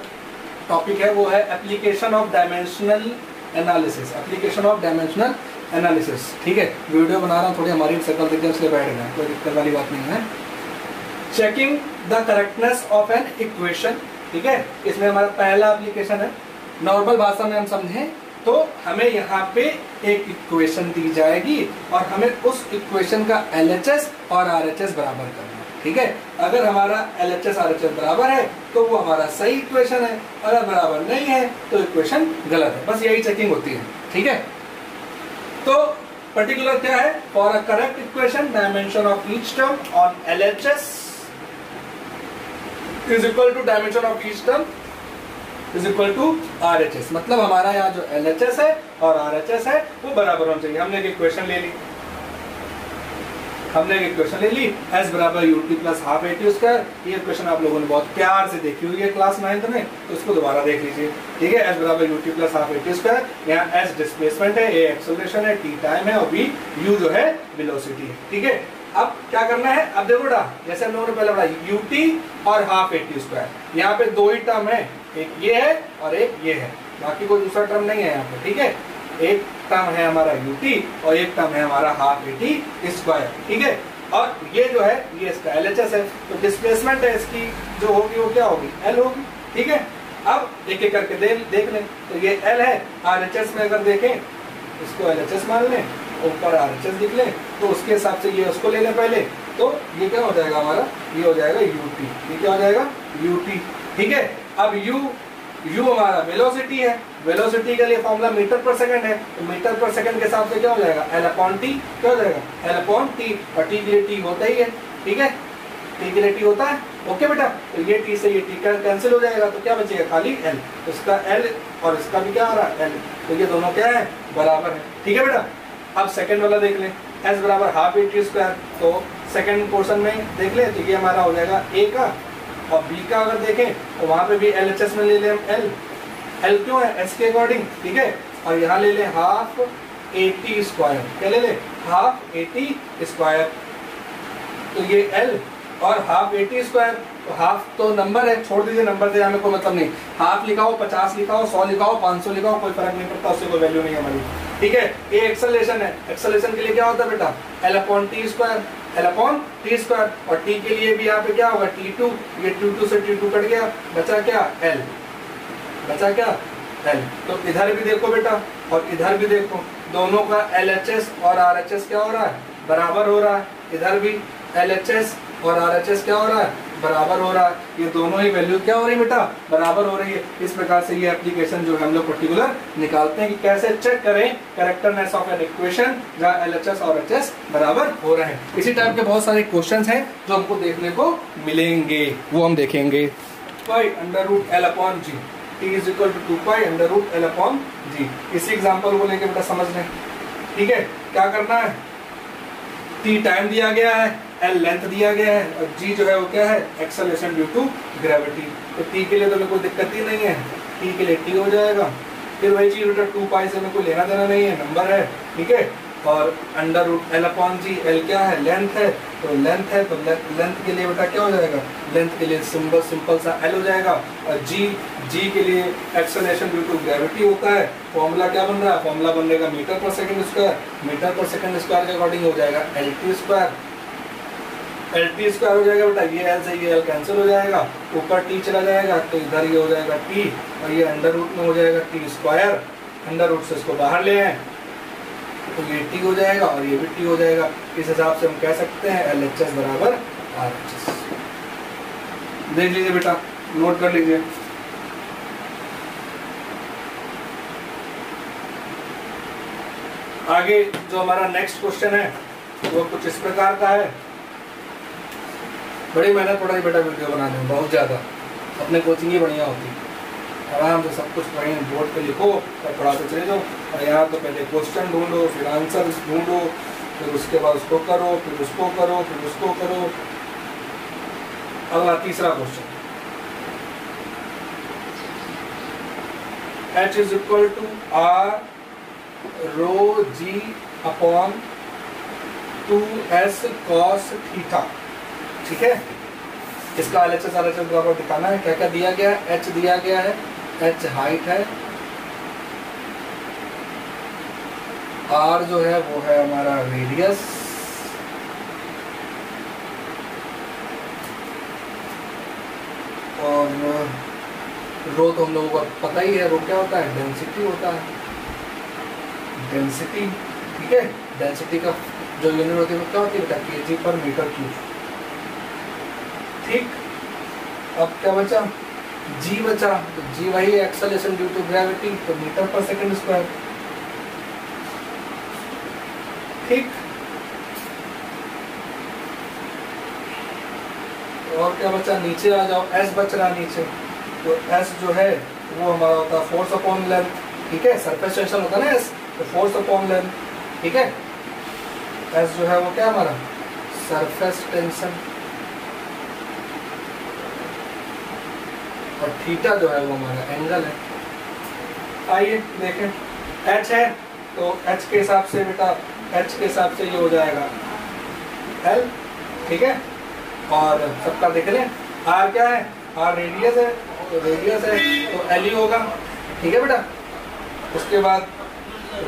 टॉपिक है वो है application of dimensional analysis, application of dimensional analysis, ठीक है। वीडियो बना रहा हूँ, थोड़ी हमारी शक्ल देखते हैं, इसलिए बैठ गए, कोई दिक्कत वाली बात नहीं है। Checking the correctness of an equation, ठीक है। इसमें हमारा पहला एप्लीकेशन है, नॉर्मल भाषा में हम समझें तो हमें यहाँ पे एक इक्वेशन दी जाएगी और हमें उस इक्वेशन का LHS और RHS बराबर करना है, ठीक है। अगर हमारा LHS RHS बराबर है तो वो हमारा सही इक्वेशन है, अगर बराबर नहीं है तो इक्वेशन गलत है, बस यही चेकिंग होती है, ठीक है। तो पर्टिकुलर क्या है? For a correct equation dimension of each term on LHS is equal to dimension of each term is equal to RHS, मतलब हमारा यहाँ जो LHS है और RHS है वो बराबर होना चाहिए। हमने एक इक्वेशन ले ली, S बराबर UT plus half AT square. ये इक्वेशन आप लोगों ने बहुत प्यार से देखी हुई है क्लास 9th में, तो इसको दोबारा देख लीजिए, ठीक है। S बराबर UT plus half AT square, यहाँ S डिस्प्लेसमेंट है, A एक्सेलरेशन है, T टाइम है और V U जो है वेलोसिटी है, ठीक है। अब क्या करना है? अब देखो बेटा, जैसे हम लोगों ने पहले पढ़ा UT और हाफ AT स्क्वायर, यहाँ पे दो ही टर्म है, एक ये है और एक ये है, बाकी कोई दूसरा टर्म नहीं है यहाँ पे, ठीक है। एक टर्म है हमारा UT और एक टर्म है हमारा हाफ AT स्क्वायर, ठीक है। और ये जो है ये इसका LHS है, तो डिस्प्लेसमेंट है इसकी जो होगी वो क्या होगी? L होगी, ठीक है। अब एक एक करके देख लें, तो ये L है, RHS में अगर देखें इसको LHS मान लें, ऊपर RHS लिख लें, तो उसके हिसाब से ये उसको ले लें पहले, तो ये क्या हो जाएगा हमारा? ये हो जाएगा UT, ये क्या हो जाएगा? UT, ठीक है। अब U हमारा वेलोसिटी है, वेलोसिटी के लिए फॉर्मूला मीटर पर सेकंड है, तो मीटर पर सेकंड के हिसाब से क्या हो जाएगा? L/T, क्या हो जाएगा? L/T, और T के लिए T होता ही है, ठीक है, T के लिए T होता है, ओके बेटा। तो ये T से ये T कैंसिल हो जाएगा, तो क्या बचेगा? खाली L, इसका L और इसका भी क्या आ रहा है? L, तो ये दोनों क्या है? बराबर है, ठीक है बेटा। अब सेकंड वाला देख लें, S बराबर हाफ AT स्क्वायर, तो सेकंड पोर्शन में देख लें, तो ये हमारा हो जाएगा A का, और B का अगर देखें तो वहां पे भी LHS में ले लें हम L क्यों है? S के अकॉर्डिंग, ठीक है। और यहाँ ले लें हाफ AT स्क्वायर, क्या ले लें? हाफ AT स्क्वायर, तो ये L और हाफ 80 स्क्वायर, तो हाफ तो नंबर है, छोड़ दीजिए, नंबर से हमें कोई मतलब नहीं, हाफ लिखा हो, 50 लिखा हो, 100 लिखा हो, 500 लिखा हो, कोई फर्क नहीं पड़ता, उससे कोई वैल्यू नहीं है हमारी। ठीक है, ये एक्सेलरेशन है, एक्सेलरेशन के लिए क्या होता है बेटा, L/T स्क्वायर, L/T स्क्वायर, और T के लिए भी यहाँ पे क्या होगा, T2, ये T2 से T2 कट गया, बचा क्या, L, बचा क्या, L। तो इधर भी देखो बेटा और इधर भी देखो, दोनों का LHS और RHS क्या हो रहा है, बराबर हो रहा है, इधर भी LHS और RHS क्या हो रहा है, बराबर हो रहा है, ये दोनों ही वैल्यू क्या हो रही है बेटा, बराबर हो रही है। इस प्रकार से ये एप्लीकेशन जो है हम लोग पर्टिकुलर निकालते हैं कि कैसे चेक करें करेक्टनेस ऑफ एन इक्वेशन जहाँ LHS और RHS बराबर हो रहे हैं। इसी टाइप के बहुत सारे क्वेश्चंस हैं जो हमको देखने को मिलेंगे, वो हम देखेंगे। √L/G T = 2π√L/G। इसी एग्जाम्पल को लेके बेटा समझ लें। ठीक है, क्या करना है, T टाइम दिया गया है, L लेंथ दिया गया है, और G जो है वो क्या है, एक्सेलरेशन ड्यू टू ग्रेविटी। तो T के लिए तो कोई दिक्कत ही नहीं है, T के लिए T हो जाएगा, फिर वही चीज बेटा 2π से में कोई लेना देना नहीं है, नंबर है। ठीक है, और √L/G, L क्या है, लेंथ है, तो लेंथ है, तो लेंथ के लिए बेटा क्या हो जाएगा, लेंथ के लिए सिंपल सा L हो जाएगा, और G के लिए एक्सेलरेशन ड्यू टू ग्रेविटी होता है। फॉर्मूला क्या बन रहा है, फॉर्मूला बनेगा मीटर पर सेकंड स्क्वायर, मीटर पर सेकंड स्क्वायर के अकॉर्डिंग हो जाएगा LT स्क्वायर, LT स्क्वायर हो जाएगा बेटा, ये L से ये L कैंसिल हो जाएगा, ऊपर T चला जाएगा, तो इधर ये हो जाएगा T, और ये अंडर रूट में हो जाएगा T स्क्वायर, अंडर रूट से इसको बाहर ले आए तो ये T हो जाएगा और ये भी T हो जाएगा। इस हिसाब से हम कह सकते हैं LHS बराबर RHS। देख लीजिए बेटा, नोट कर लीजिए। आगे जो हमारा नेक्स्ट क्वेश्चन है वो कुछ इस प्रकार का है। बड़ी मेहनत पड़ रही बेटा वीडियो बनाने में, बहुत ज़्यादा। अपने कोचिंग ही बढ़िया होती, आराम से सब कुछ वहीं बोर्ड पे लिखो और पढ़ाते चले जाओ। और यहाँ तो पहले क्वेश्चन ढूंढो, फिर आंसर ढूंढो, फिर उसके बाद उसको करो, फिर उसको करो, फिर उसको करो। अगला तीसरा question, H = R ρg/2s cos theta. ठीक है, इसका LHS RHS बराबर दिखाना है। क्या क्या दिया गया है, H दिया गया है, H हाइट है, R जो है वो है हमारा रेडियस, और रो तो हम लोगों को पता ही है, रो क्या होता है, डेंसिटी होता है, डेंसिटी। ठीक है, डेंसिटी का जो यूनिट होती है वो क्या होती है बेटा, kg/m³। ठीक, अब क्या बचा, G बचा, तो G वही एक्सेलरेशन ड्यू टू ग्रेविटी, तो मीटर पर सेकंड स्क्वायर। ठीक, और क्या बचा, नीचे आ जाओ, S बच रहा नीचे, तो S जो है वो हमारा होता है फोर्स अपॉन लेंथ। ठीक है, सरफेस टेंशन होता है ना S, तो फोर्स अपॉन लेंथ। ठीक है, S जो है वो क्या हमारा सरफेस टेंशन, और थीटा जो है वो हमारा एंगल है। आइए देखें, H है तो H के हिसाब से बेटा, H के हिसाब से ये हो जाएगा L। ठीक है, और सबका देख लें, R क्या है, R रेडियस है, तो रेडियस है तो L ही होगा। ठीक है बेटा, उसके बाद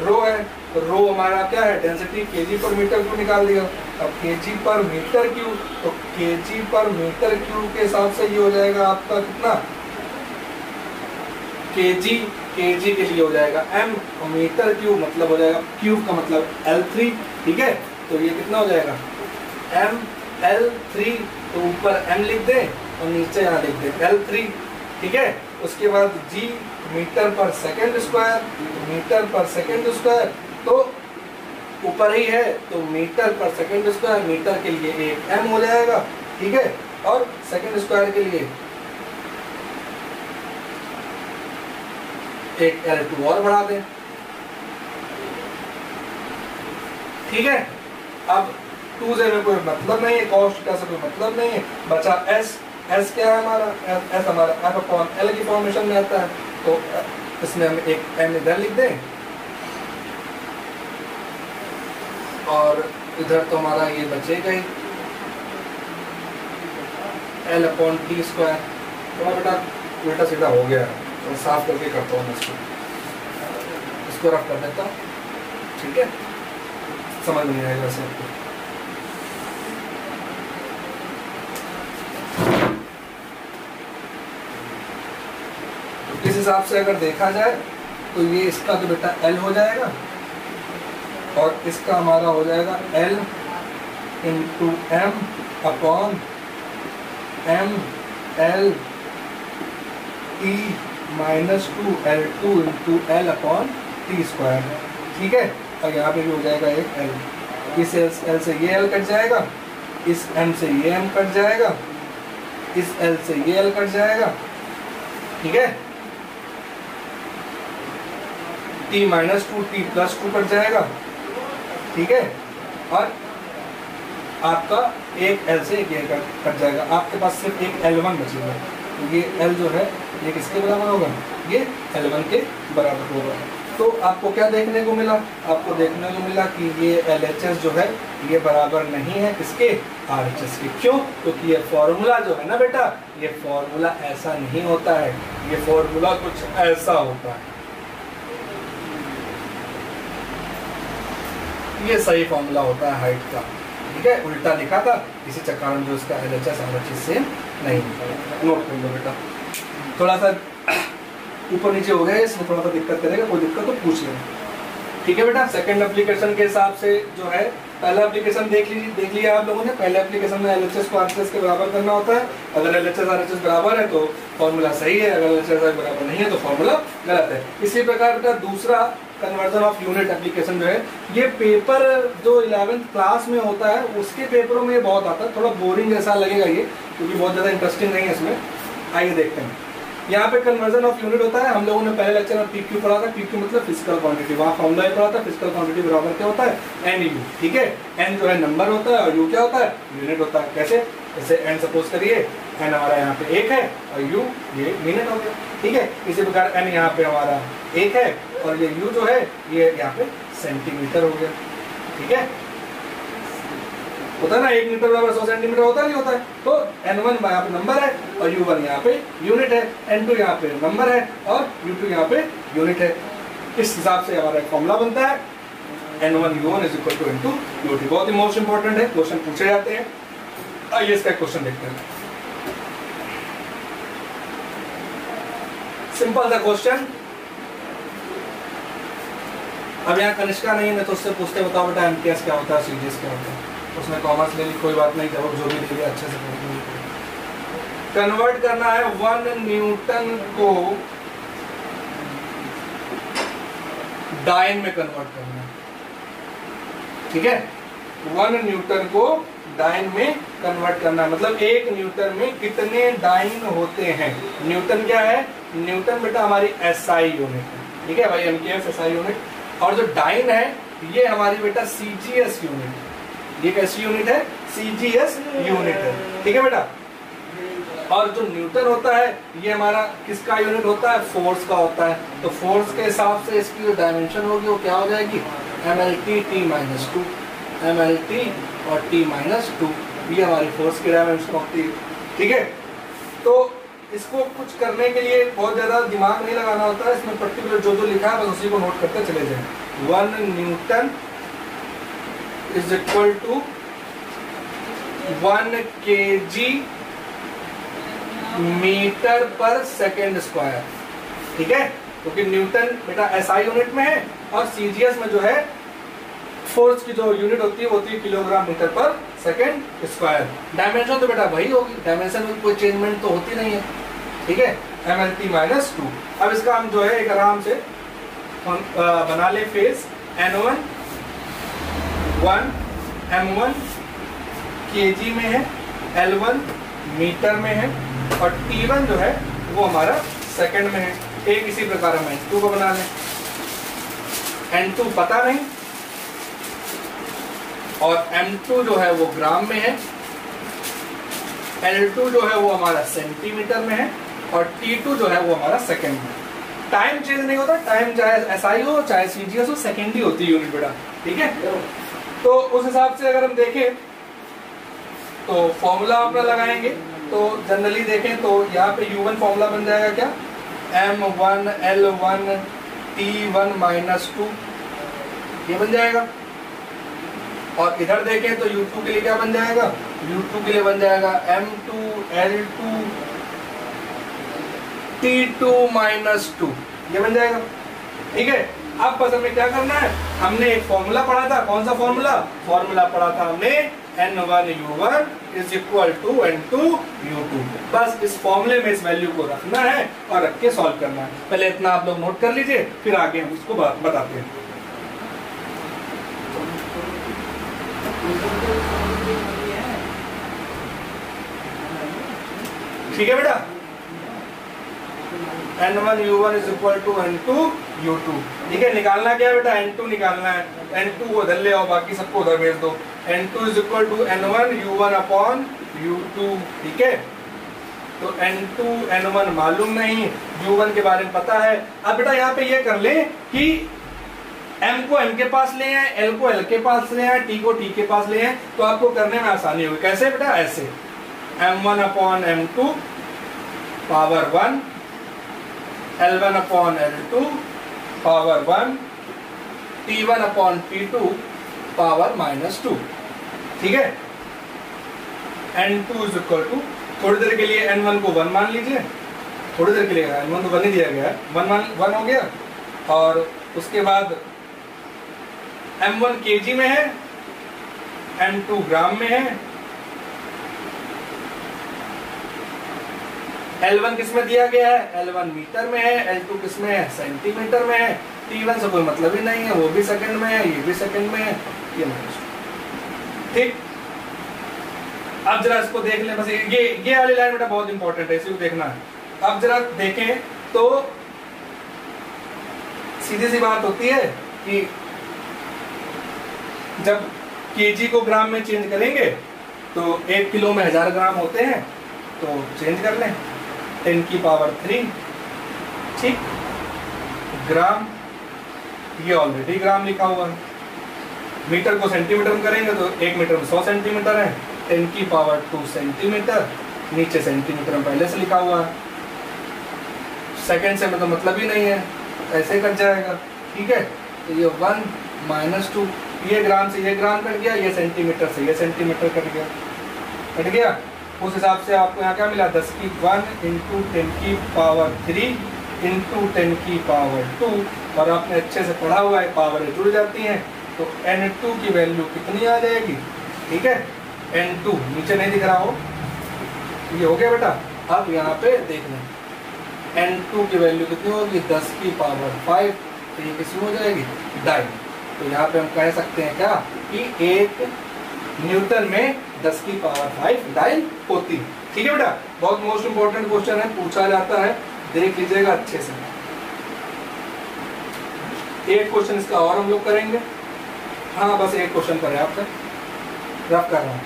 रो है, तो रो हमारा क्या है, डेंसिटी kg/m³ निकाल दिया। अब kg/m³, तो kg/m³ के हिसाब से ये हो जाएगा आपका कितना, kg के लिए हो जाएगा m, और m³ मतलब हो जाएगा क्यूब का मतलब L3। ठीक है, तो ये कितना हो जाएगा m L3, तो ऊपर m लिख दे और नीचे यहाँ लिख दे L3। ठीक है, उसके बाद G मीटर पर सेकंड स्क्वायर, मीटर पर सेकंड स्क्वायर तो ऊपर ही है, तो मीटर पर सेकंड स्क्वायर, मीटर के लिए एक m हो जाएगा। ठीक है, और सेकंड स्क्वायर के लिए एक L2 और बढ़ा दें। ठीक है, अब 2 से में कोई मतलब नहीं है, cos थीटा से कोई मतलब नहीं है, बचा S। S क्या है हमारा, S हमारा F/L की फॉर्मेशन में आता है, तो इसमें हम एक m इधर लिख दें, और इधर तो हमारा ये बचेगा ही, L अपॉन टी स्क्वायर। थोड़ा बेटा उल्टा सीधा हो गया, तो साफ करके करता हूँ मैं इसको रफ कर देता हूँ, ठीक है, समझ नहीं आएगा वैसे आपको। इस हिसाब से अगर देखा जाए तो ये इसका तो बेटा L हो जाएगा और इसका हमारा हो जाएगा L into M upon M L T minus two L2 into L upon T square, ठीक है। और यहाँ पे भी हो जाएगा एक L, इस L से ये L कट जाएगा, इस M से ये M कट जाएगा, इस L से ये L कट जाएगा, ठीक है। T minus two T plus two cut जाएगा, ठीक है। और आपका एक L से एक ये कट जाएगा, आपके पास सिर्फ एक L1 बचेगा। तो ये L जो है ये किसके बराबर होगा, ये L1 के बराबर होगा। तो आपको क्या देखने को मिला, आपको देखने को मिला कि ये LHS जो है ये बराबर नहीं है किसके, RHS के। क्यों? क्योंकि ये फॉर्मूला जो है ना बेटा, ये फॉर्मूला ऐसा नहीं होता है, ये फॉर्मूला कुछ ऐसा होता है। ये सही फॉर्मूला होता है हाइट का, ठीक है। उल्टा लिखा था, इसी चक्कर में जो इसका LHS RHS सेम नहीं होता। नोट कर लो बेटा, थोड़ा सा ऊपर नीचे हो गया, इसमें थोड़ा सा दिक्कत करेगा, कोई दिक्कत तो पूछ लेना, ठीक है बेटा। सेकंड एप्लीकेशन के हिसाब से जो है, पहला एप्लीकेशन देख लिया आप लोगों ने। पहले एप्लीकेशन में LHS को RHS के बराबर करना होता है। अगर LHS RHS बराबर है तो फॉर्मूला सही है, अगर LHS बराबर नहीं है तो फॉर्मूला गलत है। इसी प्रकार का दूसरा कन्वर्जन ऑफ यूनिट एप्लीकेशन जो है, ये पेपर जो 11th क्लास में होता है उसके पेपरों में बहुत आता है। थोड़ा बोरिंग जैसा लगेगा ये, क्योंकि बहुत ज़्यादा इंटरेस्टिंग नहीं है इसमें। आइए देखते हैं। यहाँ पे कन्वर्जन ऑफ यूनिट होता है। हम लोगों ने पहले लेक्चर में PQ पढ़ा था। PQ मतलब फिजिकल क्वांटिटी, वहाँ फॉर्मूला पढ़ा था। फिजिकल क्वांटिटी बराबर क्या होता है, NU, ठीक है। N जो है नंबर होता है और U क्या होता है, यूनिट होता है। कैसे, जैसे N सपोज करिए, N हमारा यहाँ पे 1 है और U ये मिनट हो गया, ठीक है। इसी प्रकार N यहाँ पे हमारा 1 है और ये U जो है ये यहाँ पे सेंटीमीटर हो गया, ठीक है। होता है ना, 1 मीटर बराबर 100 सेंटीमीटर होता नहीं होता है। तो N1 यहाँ पे नंबर है और U1 यहाँ पे यूनिट है, N2 यहाँ पे नंबर है और U2 यहाँ पे यूनिट है। इस हिसाब से हमारा एक फॉर्मूला बनता है, N1 U1 is equal to N2 U2। बहुत ही मोस्ट इंपॉर्टेंट है, क्वेश्चन पूछे जाते हैं। आइए इसका क्वेश्चन देखते हैं। सिंपल सा क्वेश्चन। अब यहाँ कनिष्का नहीं है तो उससे पूछते, बताओ बेटा MTS क्या होता है, CGS क्या होता है। उसमें कॉमर्स ले ली, कोई बात नहीं, जब जो भी ले लिया अच्छे से कन्वर्ट करना है 1 न्यूटन को डाइन में कन्वर्ट करना है, ठीक है। 1 न्यूटन को डाइन में कन्वर्ट करना है, मतलब 1 न्यूटन में कितने डाइन होते हैं। न्यूटन क्या है, न्यूटन बेटा हमारी SI यूनिट है, ठीक है भाई, MKS SI यूनिट। और जो डाइन है ये हमारी बेटा CGS यूनिट, ये कैसी यूनिट है, CGS यूनिट है, ठीक है बेटा। और जो न्यूटन होता है ये हमारा किसका यूनिट होता है, फोर्स का होता है। तो फोर्स के हिसाब से इसकी जो डायमेंशन होगी वो क्या हो जाएगी, MLT T-2, MLT और T-2, ये हमारी फोर्स की डायमेंशन होती है, ठीक है। तो इसको कुछ करने के लिए बहुत ज्यादा दिमाग नहीं लगाना होता है, इसमें पर्टिकुलर जो जो लिखा है बस उसी को नोट करते चले जाएं। 1 newton is equal to 1 kg metre per second square, ठीक है। क्योंकि न्यूटन बेटा SI यूनिट में है और CGS में जो है फोर्स की जो यूनिट होती है वो होती है kilogram metre per second square. Dimension तो बेटा वही होगी, डायमेंशन में कोई चेंजमेंट तो होती नहीं है, ठीक है। MLT-2। अब इसका हम जो है एक आराम से बना ले फेस। N1 1 M1 kg में है, L1 मीटर में है और T1 जो है वो हमारा सेकंड में है। एक इसी प्रकार हम N2 को बना लें। N2 पता नहीं और M2 जो है वो ग्राम में है, L2 जो है वो हमारा सेंटीमीटर में है और T2 जो है वो हमारा सेकंड में। टाइम चेंज नहीं होता, टाइम चाहे SI हो चाहे CGS हो, सेकंड ही होती है यूनिट बेटा, ठीक है। तो उस हिसाब से अगर हम देखें तो फॉर्मूला अपना लगाएंगे तो जनरली देखें तो यहाँ पे U1 फॉर्मूला बन जाएगा क्या, M1 L1 T1 -2, ये बन जाएगा। और इधर देखें तो U2 के लिए क्या बन जाएगा, U2 के लिए बन जाएगा M2 L2 T2 -2, ये बन जाएगा। ठीक है, अब बस हमें क्या करना है, हमने एक फॉर्मूला पढ़ा था, कौन सा फॉर्मूला पढ़ा था हमने, N1 U1 = N2 U2। बस इस फॉर्मूले में इस वैल्यू को रखना है और रख के सॉल्व करना है। पहले इतना आप लोग नोट कर लीजिए, फिर आगे हम इसको बताते हैं। ठीक है बेटा, N1 U1 = N2 U2। ठीक है, निकालना क्या है बेटा, N2 निकालना है। N2 को उधर ले आओ, बाकी सबको उधर भेज दो। N2 = N1 U1 U2। ठीक है, तो N2 N1 मालूम नहीं, U1 के बारे में पता है। अब बेटा यहाँ पे ये कर ले कि M को M के पास ले आए, L को L के पास ले आए, T को T के पास ले आए, तो आपको करने में आसानी होगी। कैसे बेटा, ऐसे M1/M2 power 1, L1/L2 power 1, T1/T2 power -2। ठीक है, N2 = थोड़ी देर के लिए N1 को 1 मान लीजिए, थोड़ी देर के लिए N1 तो 1 ही दिया गया है, 1 हो गया। और उसके बाद M1 kg में है, M2 ग्राम में है, L1 किस में दिया गया है, L1 मीटर में है, L2 किस में है, सेंटीमीटर में है, T1 से कोई मतलब ही नहीं है, वो भी सेकंड में है, ये भी सेकंड में है, ये -2। ठीक, अब जरा इसको देख लें, बस ये वाली लाइन बेटा बहुत इंपॉर्टेंट है, इसी को देखना है। अब जरा देखें तो सीधी सी बात होती है कि जब केजी को ग्राम में चेंज करेंगे तो 1 किलो में 1000 ग्राम होते हैं, तो चेंज कर लें 10⁻3। ठीक, ग्राम ये ऑलरेडी ग्राम लिखा हुआ है। मीटर को सेंटीमीटर में करेंगे तो 1 मीटर में 100 सेंटीमीटर है, 10⁻2 सेंटीमीटर, नीचे सेंटीमीटर में पहले से लिखा हुआ है। सेकंड से में तो मतलब ही नहीं है, ऐसे कट जाएगा। ठीक है, तो ये 1 - 2, ये ग्राम से ये ग्राम कट गया, ये सेंटीमीटर से ये सेंटीमीटर कट गया। उस हिसाब से आपको यहाँ क्या मिला, 10⁻1 × 10⁻3 × 10⁻2। और आपने अच्छे से पढ़ा हुआ है, पावर जुड़ जाती हैं, तो N2 की वैल्यू कितनी आ जाएगी। ठीक है, N2 नीचे नहीं दिख रहा हो, ये हो गया बेटा। अब यहाँ पे देख लें, N2 की वैल्यू कितनी होगी, 10⁵, तो ये किसमें हो जाएगी, डाई। तो यहाँ पे हम कह सकते हैं क्या कि 1 न्यूटन में 10⁵ डाई होती। ठीक है बेटा, बहुत मोस्ट इंपोर्टेंट क्वेश्चन है, पूछा जाता है, देख लीजिएगा अच्छे से। एक क्वेश्चन इसका और हम लोग करेंगे। हाँ, बस एक क्वेश्चन करें, आपसे रफ कर रहा हूँ,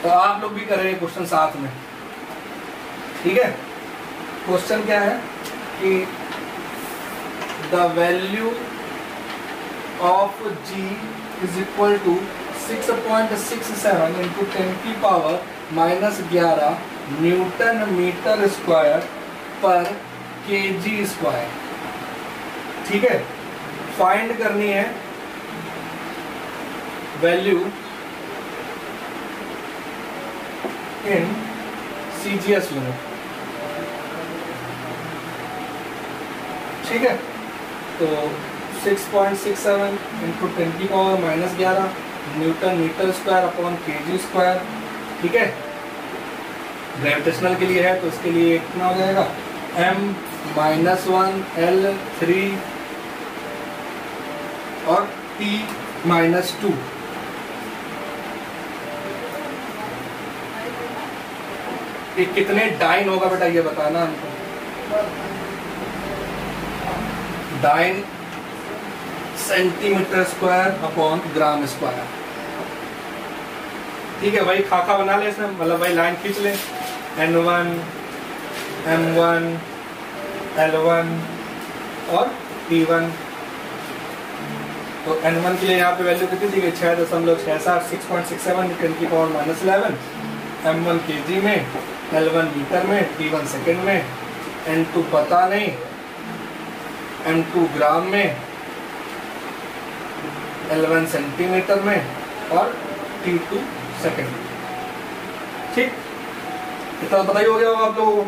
तो आप लोग भी करेंगे क्वेश्चन साथ में। ठीक है, क्वेश्चन क्या है कि the value of G = 6.67 × 10⁻⁻11 newton metre square per kg²। ठीक है, फाइंड करनी है वैल्यू इन CGS यूनिट। ठीक है, तो 6.67 × 10⁻⁻11 newton metre square upon kg²। ठीक है, ग्रेविटेशनल के लिए है तो इसके लिए कितना हो जाएगा, M-1 L3 और T-2। ये कितने डाइन होगा बेटा, ये बताना हमको। Dyne centimetre square upon gram square. ठीक है, वही खाका बना ले इसमें, मतलब वही लाइन खींच ले, N1 M1 L1 और T1। तो n1 के लिए यहाँ पे वैल्यू कितनी दी गई 6.67 6.67 10⁻11 m1 kg में, L1 मीटर में, T1 सेकेंड में, n2 पता नहीं, m2 ग्राम में, L1 सेंटीमीटर में और T2 सेकेंड में। ठीक, इतना पता ही हो गया होगा आप लोगों को।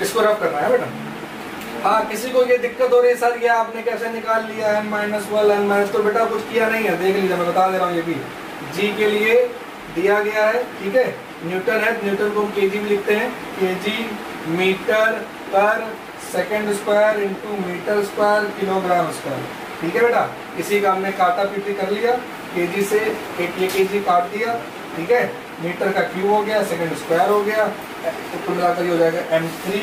इसको रफ करना है बेटा। हाँ, किसी को ये दिक्कत हो रही है सर ये आपने कैसे निकाल लिया n-1 n-, तो बेटा कुछ किया नहीं है, देख लीजिए मैं बता दे रहा हूँ। ये भी g के लिए दिया गया है, ठीक है, न्यूटन है, न्यूटन को हम kg भी लिखते हैं, kg metre per second square into metre square kilogram square. ठीक है बेटा, इसी का हमने काटा पीटी कर लिया, kg से एक ये kg काट दिया, ठीक है, मीटर का क्यूब हो गया, सेकेंड स्क्वायर हो गया, तो मिलाकर ये हो जाएगा m3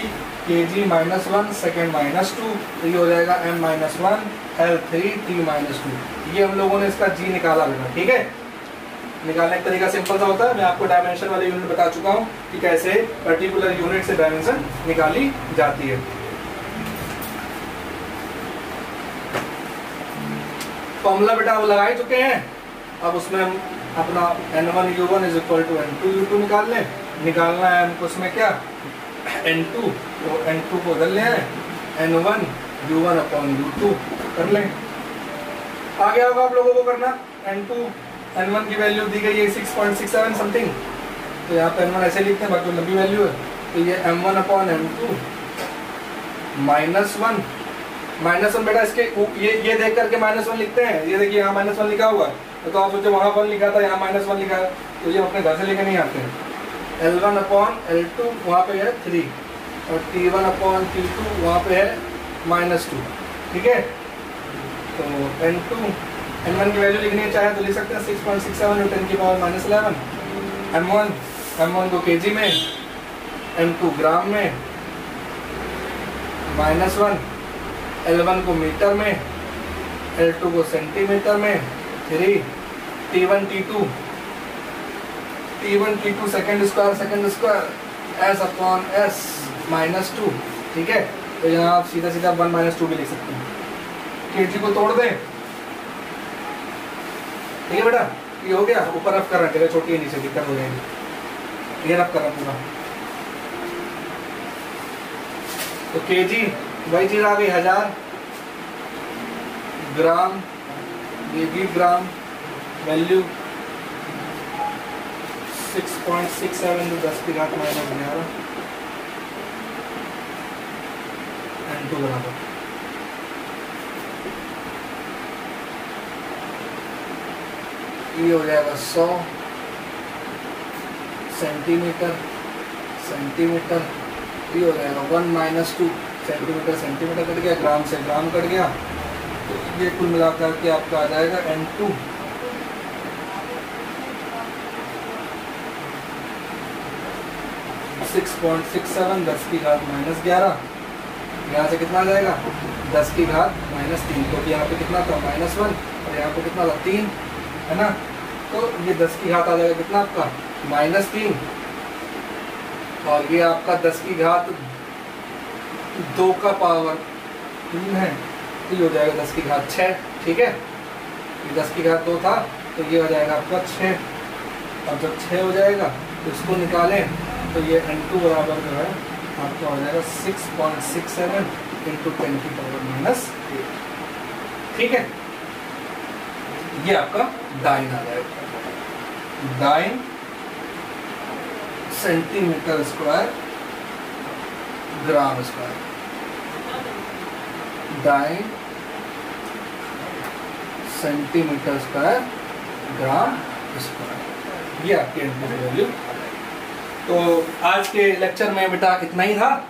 kg -1 सेकेंड -2, तो ये हो जाएगा m-1 L3 T-2। ये हम लोगों ने इसका g निकाला बेटा। ठीक है, निकालने का तरीका सिंपल सा होता है, मैं आपको डायमेंशन वाले यूनिट बता चुका हूँ कि कैसे पर्टिकुलर यूनिट से डायमेंशन निकाली जाती है। फॉर्मूला बेटा वो लगा ही चुके हैं, अब उसमें हम अपना n1u1 = n2u2 निकाल लें। निकालना है हमको उसमें क्या n2, तो n2 को बदल लें n1 u1/u2 कर लें। आ गया होगा आप लोगों को करना। n1 की वैल्यू दी गई है 6.67 समथिंग, तो यहाँ पे n1 ऐसे लिखते हैं, बाकी लंबी वैल्यू है, तो ये m1/m2 -1 बेटा इसके ये देख करके -1 लिखते हैं। ये देखिए यहाँ -1 लिखा हुआ है, तो आप सोचते वहाँ 1 लिखा था, यहाँ -1 लिखा है, तो ये अपने घर से लेके नहीं आते हैं। L1/L2 वहाँ पे है 3 और T1/T2 वहाँ पे है -2। ठीक है, तो n1 की वैल्यू लिखनी है चाहे तो लिख सकते हैं 6.67 × 10⁻11। m1 को kg में, m2 ग्राम में, -1 L1 को मीटर में, L2 को सेंटीमीटर में, 3 T1 सेकेंड स्क्वायर S/S -2। ठीक है, तो यहाँ आप सीधा 1 - 2 भी लिख सकते हैं। kg को तोड़ दें, ठीक है बेटा, ये हो गया। ऊपर रफ कर रहा है, जगह छोटी है, नीचे दिक्कत हो जाएगी, ये रफ कर रहा पूरा। तो kg वही चीज आ गई 1000, ग्राम ये भी ग्राम, वैल्यू 6.67 × 10⁻11 n2 बराबर। ये हो जाएगा 100 सेंटीमीटर, ये हो जाएगा 1 - 2 सेंटीमीटर कट गया, ग्राम से ग्राम कट गया, तो ये कुल मिलाकर के आपका आ जाएगा n2 6.67 10⁻11। यहाँ से कितना आ जाएगा 10⁻−3, क्योंकि यहाँ पे कितना था -1 और यहाँ पे कितना था 3, है ना, तो ये 10 आ जाएगा कितना आपका -3, और ये आपका 10⁻2 का पावर 3 है, तो ये हो जाएगा 10⁻6। ठीक है, ये 10⁻2 था, तो ये हो जाएगा आपका 6, और जब 6 हो जाएगा तो इसको निकालें, तो ये n2 बराबर जो है आपका हो जाएगा 6.67 × 10⁻8। ठीक है, ये आपका दाइन आ जाएगा, दाइन सेंटीमीटर स्क्वायर ग्राम स्क्वायर, दाइन सेंटीमीटर स्क्वायर ग्राम स्क्वायर, ये आपकी n2 वैल्यू। तो आज के लेक्चर में बेटा इतना ही था,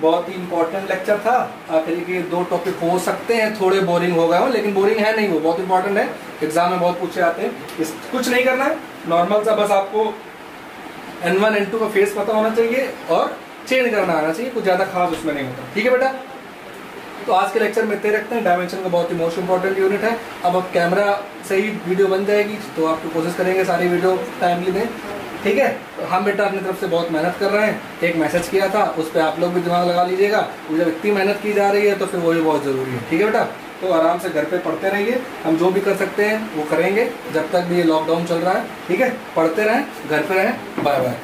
बहुत ही इंपॉर्टेंट लेक्चर था। आखिर के 2 टॉपिक हो सकते हैं थोड़े बोरिंग हो गए हो, लेकिन बोरिंग है नहीं, वो बहुत इंपॉर्टेंट है, एग्जाम में बहुत पूछे आते हैं। कुछ नहीं करना है, नॉर्मल सा बस आपको n1 n2 का फेस पता होना चाहिए और चेंज करना आना चाहिए, कुछ ज्यादा खास उसमें नहीं होता। ठीक है बेटा, तो आज के लेक्चर में इतने रखते हैं। डायमेंशन का बहुत ही मोस्ट इंपॉर्टेंट यूनिट है। अब कैमरा से ही वीडियो बन जाएगी, तो आपको कोशिश करेंगे सारी वीडियो टाइमली दें। ठीक है, तो हम बेटा अपनी तरफ से बहुत मेहनत कर रहे हैं। एक मैसेज किया था, उस पर आप लोग भी दिमाग लगा लीजिएगा। जब इतनी मेहनत की जा रही है तो फिर वो भी बहुत ज़रूरी है। ठीक है बेटा, तो आराम से घर पे पढ़ते रहिए। हम जो भी कर सकते हैं वो करेंगे जब तक भी ये लॉकडाउन चल रहा है। ठीक है, पढ़ते रहें, घर पे रहें। Bye bye.